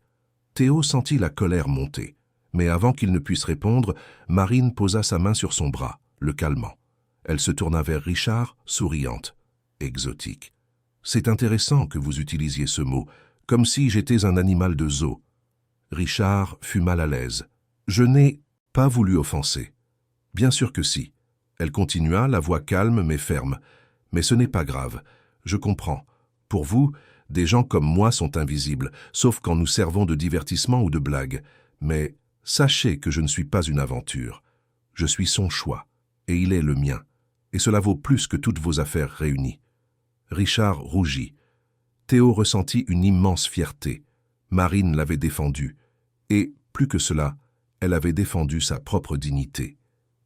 Théo sentit la colère monter. Mais avant qu'il ne puisse répondre, Marine posa sa main sur son bras, le calmant. Elle se tourna vers Richard, souriante. « Exotique. C'est intéressant que vous utilisiez ce mot, comme si j'étais un animal de zoo. » Richard fut mal à l'aise. « Je n'ai pas voulu offenser. »« Bien sûr que si. » Elle continua, la voix calme mais ferme. « Mais ce n'est pas grave. Je comprends. Pour vous, des gens comme moi sont invisibles, sauf quand nous servons de divertissement ou de blague. Mais sachez que je ne suis pas une aventure. Je suis son choix, et il est le mien. Et cela vaut plus que toutes vos affaires réunies. » Richard rougit. Théo ressentit une immense fierté. Marine l'avait défendu. Et, plus que cela, elle avait défendu sa propre dignité.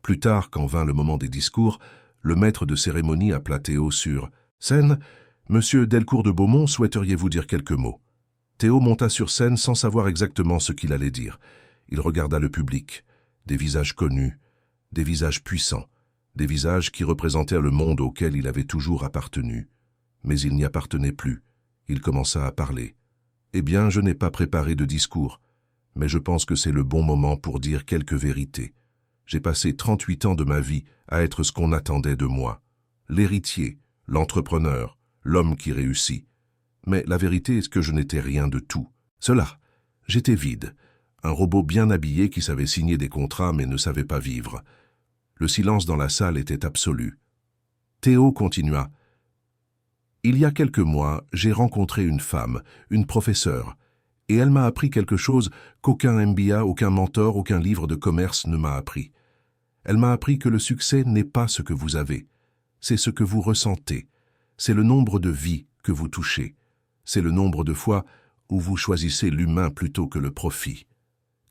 Plus tard, quand vint le moment des discours, le maître de cérémonie appela Théo sur scène. « Monsieur Delcourt de Beaumont, souhaiteriez-vous dire quelques mots ?» Théo monta sur scène sans savoir exactement ce qu'il allait dire. Il regarda le public, des visages connus, des visages puissants, des visages qui représentaient le monde auquel il avait toujours appartenu. Mais il n'y appartenait plus. Il commença à parler. « Eh bien, je n'ai pas préparé de discours, mais je pense que c'est le bon moment pour dire quelques vérités. J'ai passé 38 ans de ma vie à être ce qu'on attendait de moi. L'héritier, l'entrepreneur, l'homme qui réussit. Mais la vérité est que je n'étais rien de tout. Cela, j'étais vide. Un robot bien habillé qui savait signer des contrats mais ne savait pas vivre. Le silence dans la salle était absolu. Théo continua. « Il y a quelques mois, j'ai rencontré une femme, une professeure, et elle m'a appris quelque chose qu'aucun MBA, aucun mentor, aucun livre de commerce ne m'a appris. Elle m'a appris que le succès n'est pas ce que vous avez, c'est ce que vous ressentez, c'est le nombre de vies que vous touchez, c'est le nombre de fois où vous choisissez l'humain plutôt que le profit. »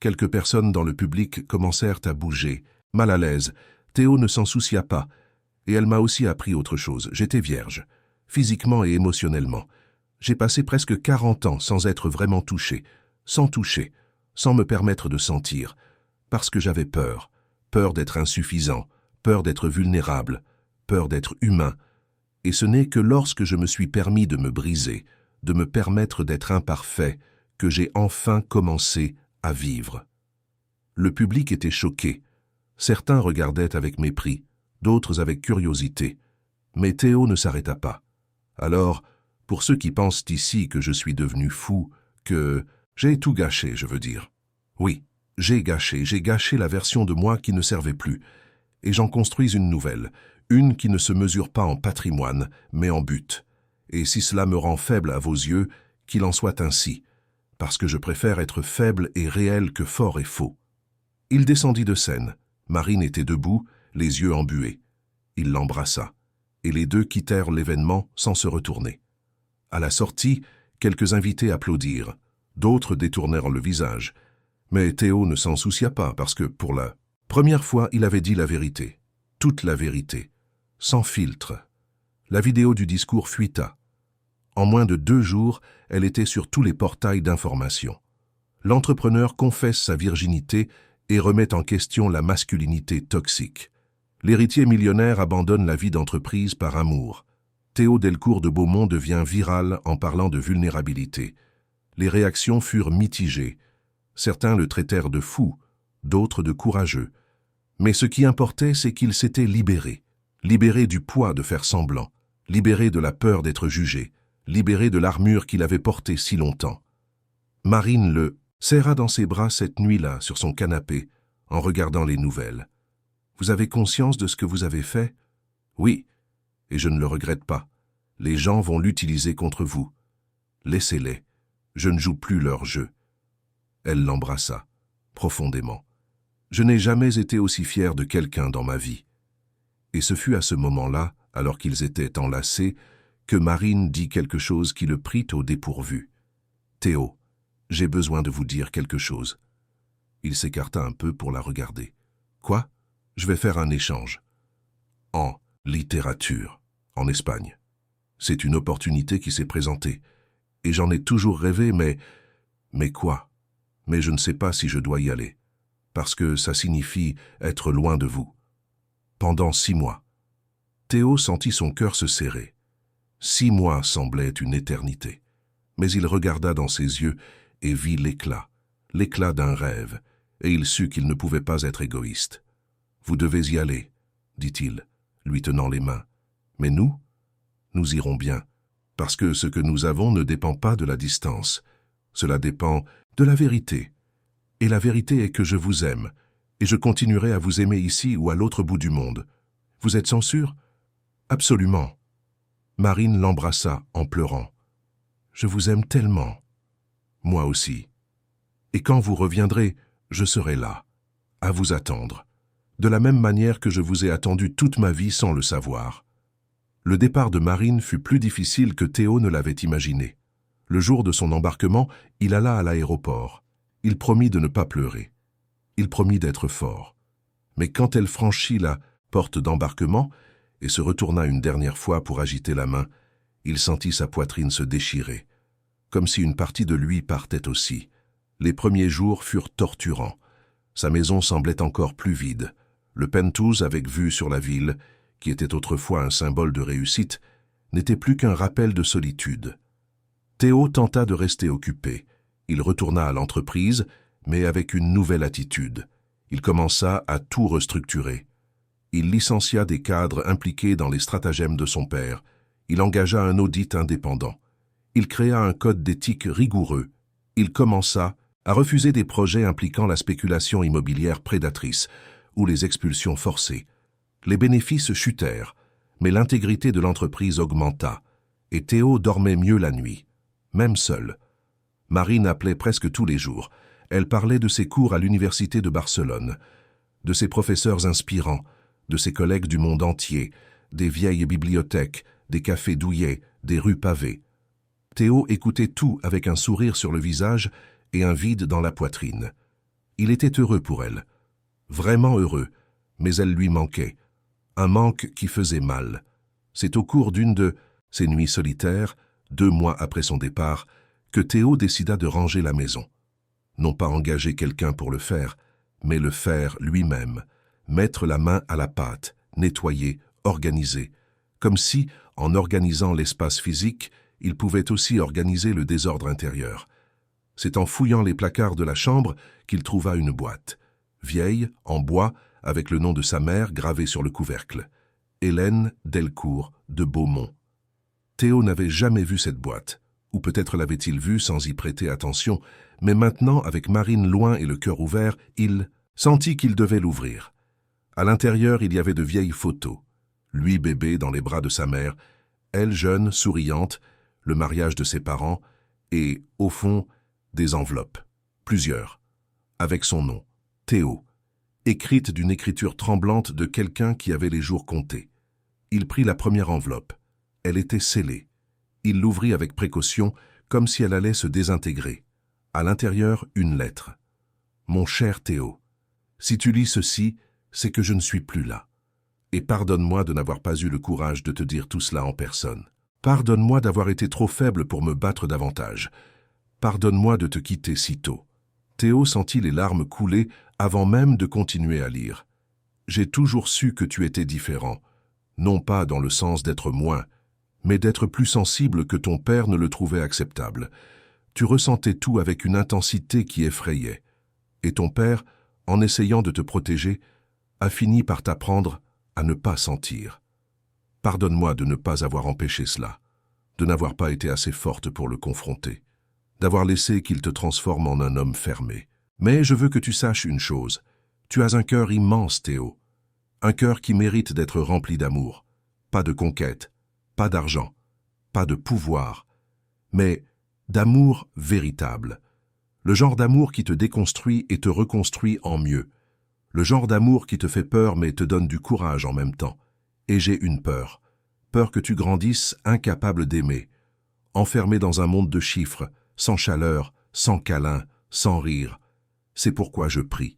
Quelques personnes dans le public commencèrent à bouger, mal à l'aise. Théo ne s'en soucia pas, et elle m'a aussi appris autre chose. J'étais vierge, physiquement et émotionnellement. J'ai passé presque 40 ans sans être vraiment touché, sans me permettre de sentir, parce que j'avais peur. Peur d'être insuffisant, peur d'être vulnérable, peur d'être humain. Et ce n'est que lorsque je me suis permis de me briser, de me permettre d'être imparfait, que j'ai enfin commencé à vivre. Le public était choqué. Certains regardaient avec mépris, d'autres avec curiosité. Mais Théo ne s'arrêta pas. Alors, pour ceux qui pensent ici que je suis devenu fou, que j'ai tout gâché, je veux dire. Oui, j'ai gâché la version de moi qui ne servait plus. Et j'en construis une nouvelle, une qui ne se mesure pas en patrimoine, mais en but. Et si cela me rend faible à vos yeux, qu'il en soit ainsi, parce que je préfère être faible et réel que fort et faux. Il descendit de scène. Marine était debout, les yeux embués. Il l'embrassa, et les deux quittèrent l'événement sans se retourner. À la sortie, quelques invités applaudirent, d'autres détournèrent le visage. Mais Théo ne s'en soucia pas parce que, pour la première fois, il avait dit la vérité, toute la vérité, sans filtre. La vidéo du discours fuita. En moins de 2 jours, elle était sur tous les portails d'information. L'entrepreneur confesse sa virginité et remet en question la masculinité toxique. L'héritier millionnaire abandonne la vie d'entreprise par amour. Théo Delcourt de Beaumont devient viral en parlant de vulnérabilité. Les réactions furent mitigées. Certains le traitèrent de fou, d'autres de courageux. Mais ce qui importait, c'est qu'il s'était libéré. Libéré du poids de faire semblant, libéré de la peur d'être jugé, libéré de l'armure qu'il avait portée si longtemps. Marine le serra dans ses bras cette nuit-là sur son canapé, en regardant les nouvelles. « Vous avez conscience de ce que vous avez fait ? » ?»« Oui, et je ne le regrette pas. Les gens vont l'utiliser contre vous. Laissez-les. Je ne joue plus leur jeu. » Elle l'embrassa, profondément. « Je n'ai jamais été aussi fier de quelqu'un dans ma vie. » Et ce fut à ce moment-là, alors qu'ils étaient enlacés, que Marine dit quelque chose qui le prit au dépourvu. « Théo, j'ai besoin de vous dire quelque chose. » Il s'écarta un peu pour la regarder. « Quoi ? Je vais faire un échange. »« En littérature, en Espagne. C'est une opportunité qui s'est présentée. Et j'en ai toujours rêvé, mais... Mais quoi ? Mais je ne sais pas si je dois y aller. Parce que ça signifie être loin de vous. Pendant 6 mois. » Théo sentit son cœur se serrer. 6 mois semblaient une éternité. Mais il regarda dans ses yeux et vit l'éclat d'un rêve, et il sut qu'il ne pouvait pas être égoïste. « Vous devez y aller, » dit-il, lui tenant les mains. « Mais nous irons bien, parce que ce que nous avons ne dépend pas de la distance. Cela dépend de la vérité. Et la vérité est que je vous aime, et je continuerai à vous aimer ici ou à l'autre bout du monde. Vous êtes sans sûr ? » ?»« Absolument. » Marine l'embrassa en pleurant. « Je vous aime tellement. » »« Moi aussi. Et quand vous reviendrez, je serai là, à vous attendre, de la même manière que je vous ai attendu toute ma vie sans le savoir. » Le départ de Marine fut plus difficile que Théo ne l'avait imaginé. Le jour de son embarquement, il alla à l'aéroport. Il promit de ne pas pleurer. Il promit d'être fort. Mais quand elle franchit la porte d'embarquement et se retourna une dernière fois pour agiter la main, il sentit sa poitrine se déchirer, comme si une partie de lui partait aussi. Les premiers jours furent torturants. Sa maison semblait encore plus vide. Le penthouse avec vue sur la ville, qui était autrefois un symbole de réussite, n'était plus qu'un rappel de solitude. Théo tenta de rester occupé. Il retourna à l'entreprise, mais avec une nouvelle attitude. Il commença à tout restructurer. Il licencia des cadres impliqués dans les stratagèmes de son père. Il engagea un audit indépendant. Il créa un code d'éthique rigoureux. Il commença à refuser des projets impliquant la spéculation immobilière prédatrice ou les expulsions forcées. Les bénéfices chutèrent, mais l'intégrité de l'entreprise augmenta, et Théo dormait mieux la nuit, même seul. Marine appelait presque tous les jours. Elle parlait de ses cours à l'université de Barcelone, de ses professeurs inspirants, de ses collègues du monde entier, des vieilles bibliothèques, des cafés douillets, des rues pavées. Théo écoutait tout avec un sourire sur le visage et un vide dans la poitrine. Il était heureux pour elle, vraiment heureux, mais elle lui manquait. Un manque qui faisait mal. C'est au cours d'une de ces nuits solitaires, 2 mois après son départ, que Théo décida de ranger la maison. Non pas engager quelqu'un pour le faire, mais le faire lui-même, mettre la main à la pâte, nettoyer, organiser, comme si, en organisant l'espace physique, il pouvait aussi organiser le désordre intérieur. C'est en fouillant les placards de la chambre qu'il trouva une boîte, vieille, en bois, avec le nom de sa mère gravé sur le couvercle. Hélène Delcourt de Beaumont. Théo n'avait jamais vu cette boîte, ou peut-être l'avait-il vue sans y prêter attention, mais maintenant, avec Marine loin et le cœur ouvert, il sentit qu'il devait l'ouvrir. À l'intérieur, il y avait de vieilles photos. Lui bébé dans les bras de sa mère, elle jeune, souriante, le mariage de ses parents, et, au fond, des enveloppes, plusieurs, avec son nom, Théo, écrite d'une écriture tremblante de quelqu'un qui avait les jours comptés. Il prit la première enveloppe. Elle était scellée. Il l'ouvrit avec précaution, comme si elle allait se désintégrer. À l'intérieur, une lettre. « Mon cher Théo, si tu lis ceci, c'est que je ne suis plus là. Et pardonne-moi de n'avoir pas eu le courage de te dire tout cela en personne. Pardonne-moi d'avoir été trop faible pour me battre davantage. Pardonne-moi de te quitter si tôt. » Théo sentit les larmes couler avant même de continuer à lire. « J'ai toujours su que tu étais différent, non pas dans le sens d'être moins, mais d'être plus sensible que ton père ne le trouvait acceptable. Tu ressentais tout avec une intensité qui effrayait. Et ton père, en essayant de te protéger, a fini par t'apprendre à ne pas sentir. Pardonne-moi de ne pas avoir empêché cela, de n'avoir pas été assez forte pour le confronter, d'avoir laissé qu'il te transforme en un homme fermé. Mais je veux que tu saches une chose. Tu as un cœur immense, Théo. Un cœur qui mérite d'être rempli d'amour. Pas de conquête, pas d'argent, pas de pouvoir, mais d'amour véritable. Le genre d'amour qui te déconstruit et te reconstruit en mieux. Le genre d'amour qui te fait peur mais te donne du courage en même temps. Et j'ai une peur. Peur que tu grandisses incapable d'aimer, enfermé dans un monde de chiffres, sans chaleur, sans câlin, sans rire. C'est pourquoi je prie.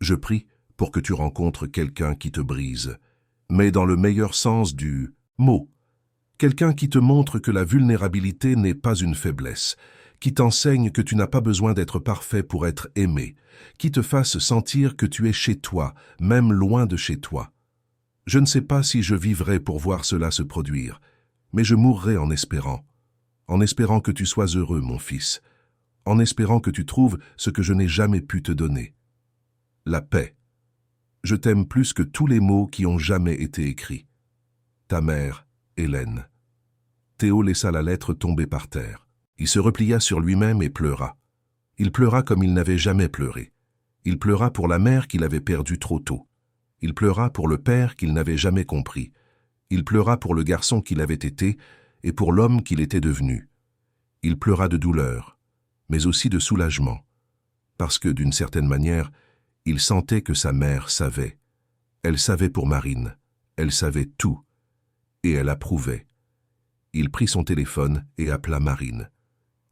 Je prie pour que tu rencontres quelqu'un qui te brise, mais dans le meilleur sens du mot. Quelqu'un qui te montre que la vulnérabilité n'est pas une faiblesse, qui t'enseigne que tu n'as pas besoin d'être parfait pour être aimé, qui te fasse sentir que tu es chez toi, même loin de chez toi. Je ne sais pas si je vivrai pour voir cela se produire, mais je mourrai en espérant que tu sois heureux, mon fils, en espérant que tu trouves ce que je n'ai jamais pu te donner. La paix. Je t'aime plus que tous les mots qui ont jamais été écrits. Ta mère, Hélène. Théo laissa la lettre tomber par terre. Il se replia sur lui-même et pleura. Il pleura comme il n'avait jamais pleuré. Il pleura pour la mère qu'il avait perdue trop tôt. Il pleura pour le père qu'il n'avait jamais compris. Il pleura pour le garçon qu'il avait été et pour l'homme qu'il était devenu. Il pleura de douleur, mais aussi de soulagement, parce que, d'une certaine manière, il sentait que sa mère savait. Elle savait pour Marine, elle savait tout, et elle approuvait. Il prit son téléphone et appela Marine.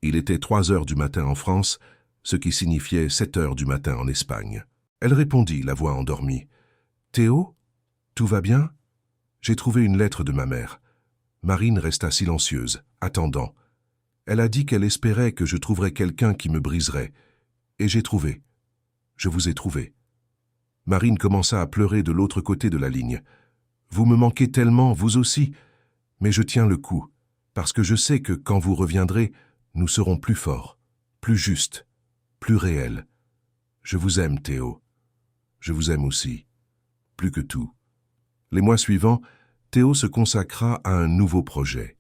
Il était 3 heures du matin en France, ce qui signifiait 7 heures du matin en Espagne. Elle répondit, la voix endormie. « Théo, tout va bien ? J'ai trouvé une lettre de ma mère. » Marine resta silencieuse, attendant. Elle a dit qu'elle espérait que je trouverais quelqu'un qui me briserait. Et j'ai trouvé. Je vous ai trouvé. Marine commença à pleurer de l'autre côté de la ligne. « Vous me manquez tellement, vous aussi. Mais je tiens le coup, parce que je sais que quand vous reviendrez, nous serons plus forts, plus justes, plus réels. Je vous aime, Théo. Je vous aime aussi, plus que tout. » Les mois suivants, Théo se consacra à un nouveau projet.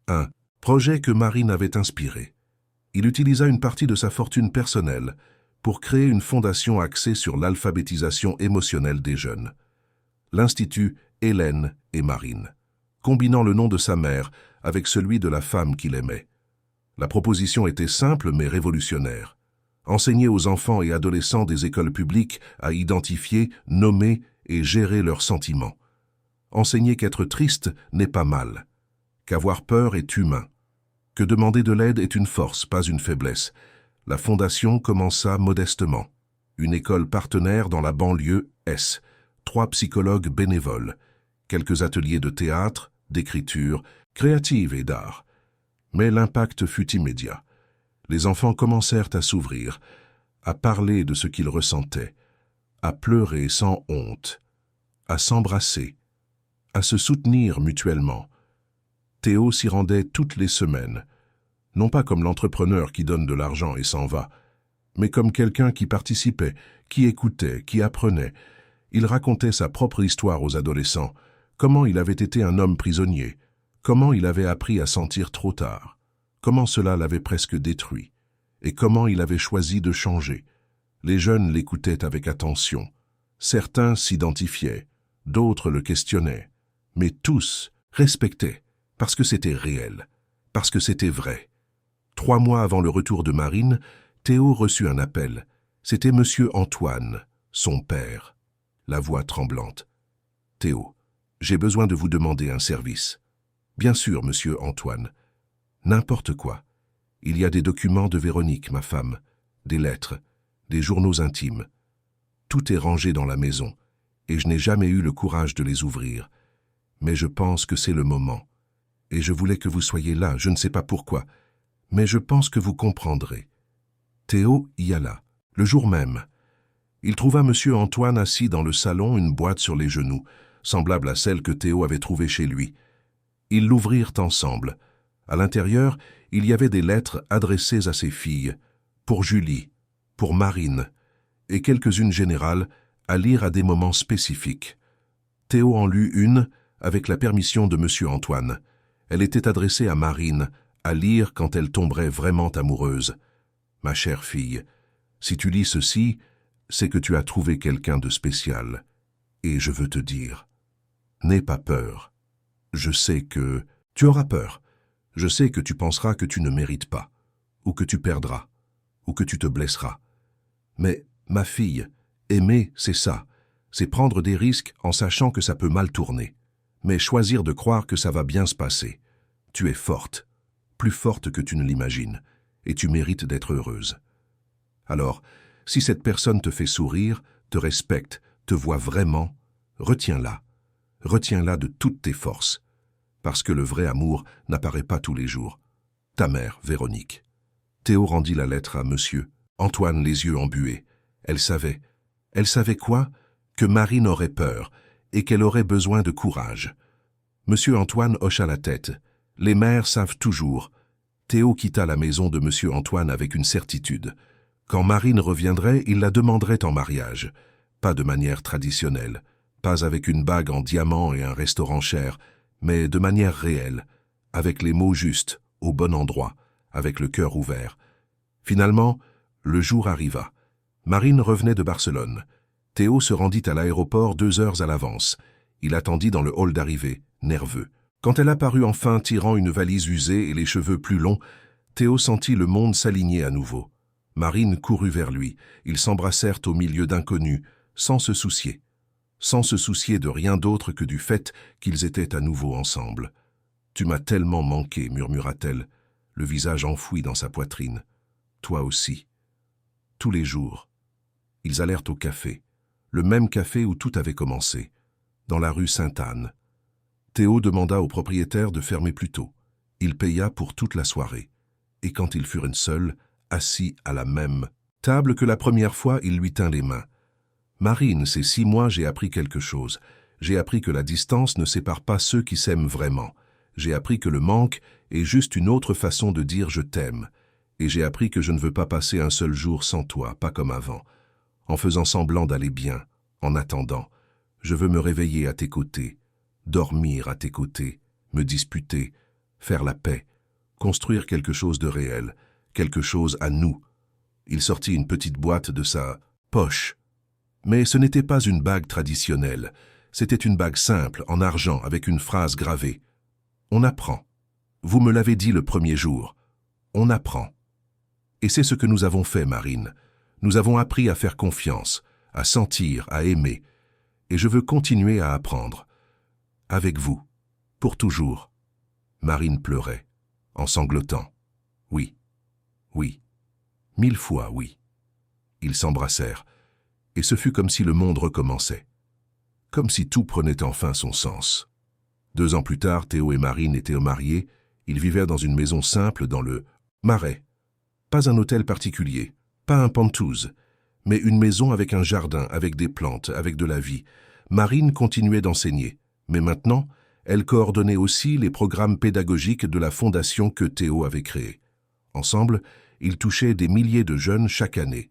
Un projet que Marine avait inspiré. Il utilisa une partie de sa fortune personnelle pour créer une fondation axée sur l'alphabétisation émotionnelle des jeunes. L'Institut Hélène et Marine, combinant le nom de sa mère avec celui de la femme qu'il aimait. La proposition était simple mais révolutionnaire. Enseigner aux enfants et adolescents des écoles publiques à identifier, nommer et gérer leurs sentiments. Enseigner qu'être triste n'est pas mal, qu'avoir peur est humain, que demander de l'aide est une force, pas une faiblesse. La fondation commença modestement. Une école partenaire dans la banlieue Est, 3 psychologues bénévoles, quelques ateliers de théâtre, d'écriture, créative et d'art. Mais l'impact fut immédiat. Les enfants commencèrent à s'ouvrir, à parler de ce qu'ils ressentaient, à pleurer sans honte, à s'embrasser, à se soutenir mutuellement. Théo s'y rendait toutes les semaines, non pas comme l'entrepreneur qui donne de l'argent et s'en va, mais comme quelqu'un qui participait, qui écoutait, qui apprenait. Il racontait sa propre histoire aux adolescents, comment il avait été un homme prisonnier, comment il avait appris à sentir trop tard, comment cela l'avait presque détruit, et comment il avait choisi de changer. Les jeunes l'écoutaient avec attention. Certains s'identifiaient, d'autres le questionnaient, mais tous respectaient, parce que c'était réel, parce que c'était vrai. 3 mois avant le retour de Marine, Théo reçut un appel. C'était Monsieur Antoine, son père. La voix tremblante. « Théo, j'ai besoin de vous demander un service. »« Bien sûr, Monsieur Antoine. »« N'importe quoi. Il y a des documents de Véronique, ma femme, des lettres, des journaux intimes. Tout est rangé dans la maison, et je n'ai jamais eu le courage de les ouvrir. Mais je pense que c'est le moment. Et je voulais que vous soyez là, je ne sais pas pourquoi. Mais je pense que vous comprendrez. » Théo y alla, le jour même. Il trouva Monsieur Antoine assis dans le salon, une boîte sur les genoux, semblable à celle que Théo avait trouvée chez lui. Ils l'ouvrirent ensemble. À l'intérieur, il y avait des lettres adressées à ses filles, pour Julie, pour Marine, et quelques-unes générales à lire à des moments spécifiques. Théo en lut une, avec la permission de Monsieur Antoine. Elle était adressée à Marine, à lire quand elle tomberait vraiment amoureuse. « Ma chère fille, si tu lis ceci, c'est que tu as trouvé quelqu'un de spécial. Et je veux te dire, n'aie pas peur. Je sais que tu auras peur. Je sais que tu penseras que tu ne mérites pas, ou que tu perdras, ou que tu te blesseras. Mais, ma fille, aimer, c'est ça. C'est prendre des risques en sachant que ça peut mal tourner. Mais choisir de croire que ça va bien se passer. Tu es forte, plus forte que tu ne l'imagines, et tu mérites d'être heureuse. Alors, si cette personne te fait sourire, te respecte, te voit vraiment, retiens-la. Retiens-la de toutes tes forces, parce que le vrai amour n'apparaît pas tous les jours. Ta mère, Véronique. » Théo rendit la lettre à Monsieur Antoine, les yeux embués. Elle savait. Elle savait quoi? Que Marine aurait peur, et qu'elle aurait besoin de courage. Monsieur Antoine hocha la tête. Les mères savent toujours. Théo quitta la maison de Monsieur Antoine avec une certitude. Quand Marine reviendrait, il la demanderait en mariage. Pas de manière traditionnelle, pas avec une bague en diamant et un restaurant cher, mais de manière réelle, avec les mots justes, au bon endroit, avec le cœur ouvert. Finalement, le jour arriva. Marine revenait de Barcelone. Théo se rendit à l'aéroport 2 heures à l'avance. Il attendit dans le hall d'arrivée, nerveux. Quand elle apparut enfin tirant une valise usée et les cheveux plus longs, Théo sentit le monde s'aligner à nouveau. Marine courut vers lui. Ils s'embrassèrent au milieu d'inconnus, sans se soucier de rien d'autre que du fait qu'ils étaient à nouveau ensemble. « Tu m'as tellement manqué, » murmura-t-elle, le visage enfoui dans sa poitrine. « Toi aussi. » Tous les jours. Ils allèrent au café, le même café où tout avait commencé, dans la rue Sainte-Anne. Théo demanda au propriétaire de fermer plus tôt. Il paya pour toute la soirée. Et quand ils furent seuls, assis à la même table que la première fois, il lui tint les mains. « Marine, ces 6 mois, j'ai appris quelque chose. J'ai appris que la distance ne sépare pas ceux qui s'aiment vraiment. J'ai appris que le manque est juste une autre façon de dire je t'aime. Et j'ai appris que je ne veux pas passer un seul jour sans toi, pas comme avant, en faisant semblant d'aller bien, en attendant. Je veux me réveiller à tes côtés, dormir à tes côtés, me disputer, faire la paix, construire quelque chose de réel, quelque chose à nous. Il sortit une petite boîte de sa poche. Mais ce n'était pas une bague traditionnelle, c'était une bague simple, en argent, avec une phrase gravée. On apprend. Vous me l'avez dit le premier jour. On apprend. Et c'est ce que nous avons fait, Marine. Nous avons appris à faire confiance, à sentir, à aimer. Et je veux continuer à apprendre. Avec vous. Pour toujours. Marine pleurait, en sanglotant. Oui. Oui. 1000 fois oui. Ils s'embrassèrent. Et ce fut comme si le monde recommençait. Comme si tout prenait enfin son sens. 2 ans plus tard, Théo et Marine étaient mariés. Ils vivaient dans une maison simple dans le Marais. Pas un hôtel particulier, pas un penthouse, mais une maison avec un jardin, avec des plantes, avec de la vie. Marine continuait d'enseigner, mais maintenant, elle coordonnait aussi les programmes pédagogiques de la fondation que Théo avait créée. Ensemble, ils touchaient des milliers de jeunes chaque année,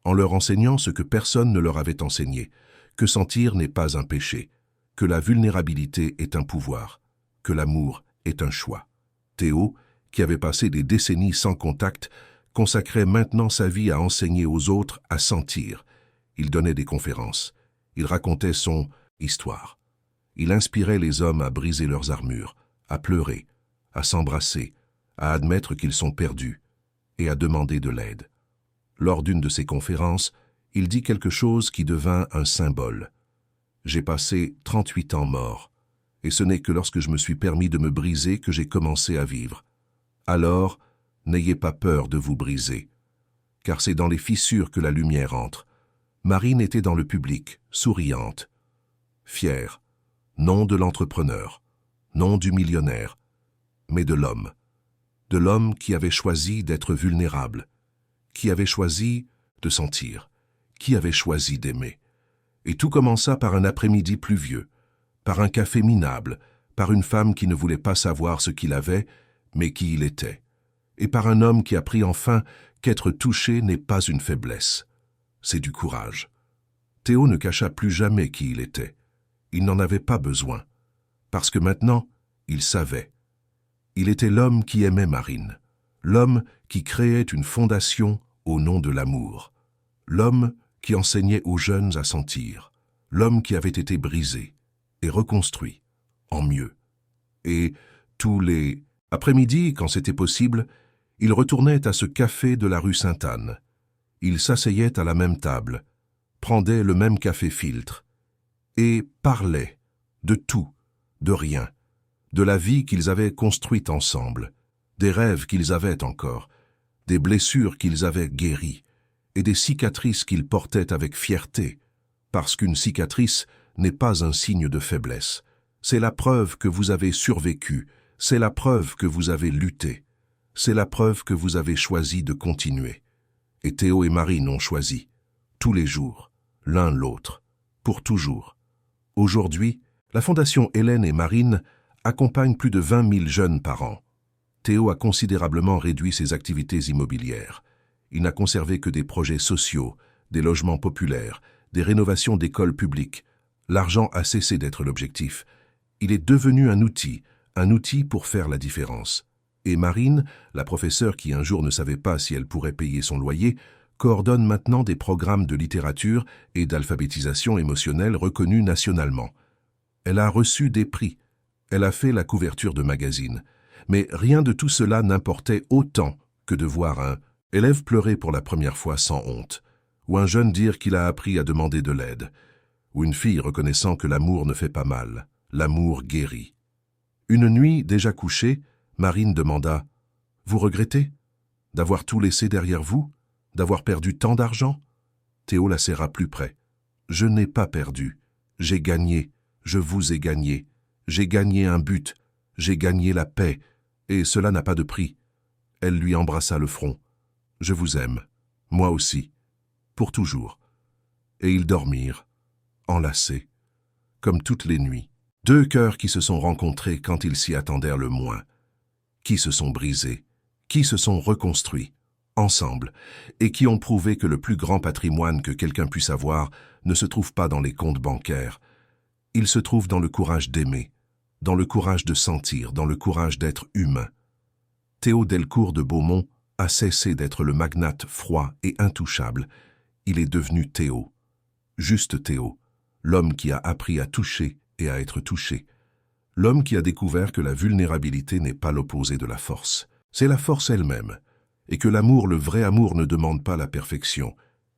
en leur enseignant ce que personne ne leur avait enseigné, que sentir n'est pas un péché, que la vulnérabilité est un pouvoir, que l'amour est un choix. Théo, qui avait passé des décennies sans contact, consacrait maintenant sa vie à enseigner aux autres à sentir. Il donnait des conférences. Il racontait son histoire. Il inspirait les hommes à briser leurs armures, à pleurer, à s'embrasser, à admettre qu'ils sont perdus et à demander de l'aide. Lors d'une de ses conférences, il dit quelque chose qui devint un symbole. « J'ai passé 38 ans mort, et ce n'est que lorsque je me suis permis de me briser que j'ai commencé à vivre. Alors, n'ayez pas peur de vous briser, car c'est dans les fissures que la lumière entre. » Marine était dans le public, souriante, fière, non de l'entrepreneur, non du millionnaire, mais de l'homme qui avait choisi d'être vulnérable, qui avait choisi de sentir, qui avait choisi d'aimer. Et tout commença par un après-midi pluvieux, par un café minable, par une femme qui ne voulait pas savoir ce qu'il avait, mais qui il était, et par un homme qui apprit enfin qu'être touché n'est pas une faiblesse, c'est du courage. Théo ne cacha plus jamais qui il était. Il n'en avait pas besoin, parce que maintenant, il savait. Il était l'homme qui aimait Marine, l'homme qui créait une fondation au nom de l'amour, l'homme qui enseignait aux jeunes à sentir, l'homme qui avait été brisé et reconstruit en mieux. Et tous les après-midi, quand c'était possible, il retournait à ce café de la rue Sainte-Anne. Il s'asseyait à la même table, prendait le même café filtre et parlait de tout, de rien, de la vie qu'ils avaient construite ensemble, des rêves qu'ils avaient encore, des blessures qu'ils avaient guéries et des cicatrices qu'ils portaient avec fierté, parce qu'une cicatrice n'est pas un signe de faiblesse. C'est la preuve que vous avez survécu, c'est la preuve que vous avez lutté, c'est la preuve que vous avez choisi de continuer. Et Théo et Marine ont choisi, tous les jours, l'un l'autre, pour toujours. Aujourd'hui, la Fondation Hélène et Marine accompagne plus de 20 000 jeunes par an. Théo a considérablement réduit ses activités immobilières. Il n'a conservé que des projets sociaux, des logements populaires, des rénovations d'écoles publiques. L'argent a cessé d'être l'objectif. Il est devenu un outil pour faire la différence. Et Marine, la professeure qui un jour ne savait pas si elle pourrait payer son loyer, coordonne maintenant des programmes de littérature et d'alphabétisation émotionnelle reconnus nationalement. Elle a reçu des prix. Elle a fait la couverture de magazines. Mais rien de tout cela n'importait autant que de voir un élève pleurer pour la première fois sans honte, ou un jeune dire qu'il a appris à demander de l'aide, ou une fille reconnaissant que l'amour ne fait pas mal, l'amour guérit. Une nuit, déjà couchée, Marine demanda « Vous regrettez d'avoir tout laissé derrière vous, d'avoir perdu tant d'argent ?» Théo la serra plus près. « Je n'ai pas perdu, j'ai gagné, je vous ai gagné, j'ai gagné un but, j'ai gagné la paix, et cela n'a pas de prix. » Elle lui embrassa le front. « Je vous aime, moi aussi, pour toujours. » Et ils dormirent, enlacés, comme toutes les nuits. Deux cœurs qui se sont rencontrés quand ils s'y attendèrent le moins, qui se sont brisés, qui se sont reconstruits, ensemble, et qui ont prouvé que le plus grand patrimoine que quelqu'un puisse avoir ne se trouve pas dans les comptes bancaires. Il se trouve dans le courage d'aimer, dans le courage de sentir, dans le courage d'être humain. Théo Delcourt de Beaumont a cessé d'être le magnate froid et intouchable. Il est devenu Théo, juste Théo, l'homme qui a appris à toucher et à être touché. L'homme qui a découvert que la vulnérabilité n'est pas l'opposé de la force. C'est la force elle-même, et que l'amour, le vrai amour, ne demande pas la perfection.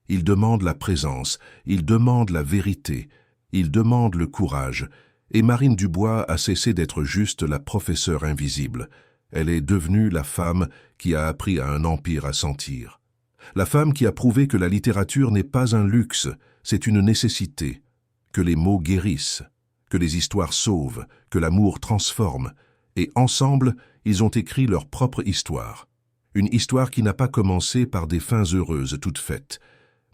Il demande la présence, il demande la vérité, il demande le courage. Et Marine Dubois a cessé d'être juste la professeure invisible. Elle est devenue la femme qui a appris à un empire à sentir. La femme qui a prouvé que la littérature n'est pas un luxe, c'est une nécessité, que les mots guérissent, que les histoires sauvent, que l'amour transforme. Et ensemble, ils ont écrit leur propre histoire. Une histoire qui n'a pas commencé par des fins heureuses toutes faites,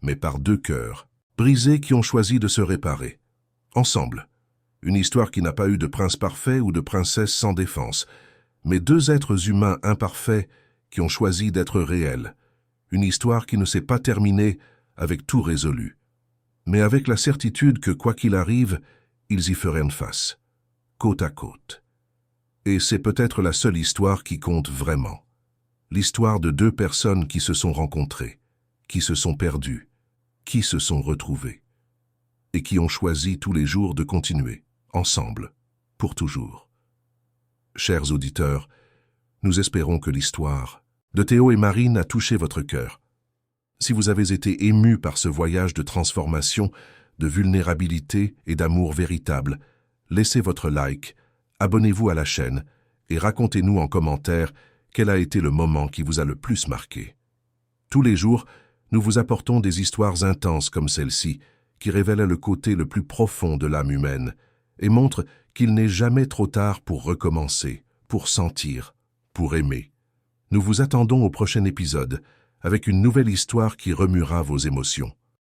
mais par deux cœurs, brisés qui ont choisi de se réparer. Ensemble. Une histoire qui n'a pas eu de prince parfait ou de princesse sans défense, mais deux êtres humains imparfaits qui ont choisi d'être réels. Une histoire qui ne s'est pas terminée avec tout résolu, mais avec la certitude que, quoi qu'il arrive, ils y feront face, côte à côte. Et c'est peut-être la seule histoire qui compte vraiment. L'histoire de deux personnes qui se sont rencontrées, qui se sont perdues, qui se sont retrouvées, et qui ont choisi tous les jours de continuer, ensemble, pour toujours. Chers auditeurs, nous espérons que l'histoire de Théo et Marine a touché votre cœur. Si vous avez été ému par ce voyage de transformation, de vulnérabilité et d'amour véritable, laissez votre like, abonnez-vous à la chaîne et racontez-nous en commentaire quel a été le moment qui vous a le plus marqué. Tous les jours, nous vous apportons des histoires intenses comme celle-ci, qui révèlent le côté le plus profond de l'âme humaine et montrent qu'il n'est jamais trop tard pour recommencer, pour sentir, pour aimer. Nous vous attendons au prochain épisode avec une nouvelle histoire qui remuera vos émotions.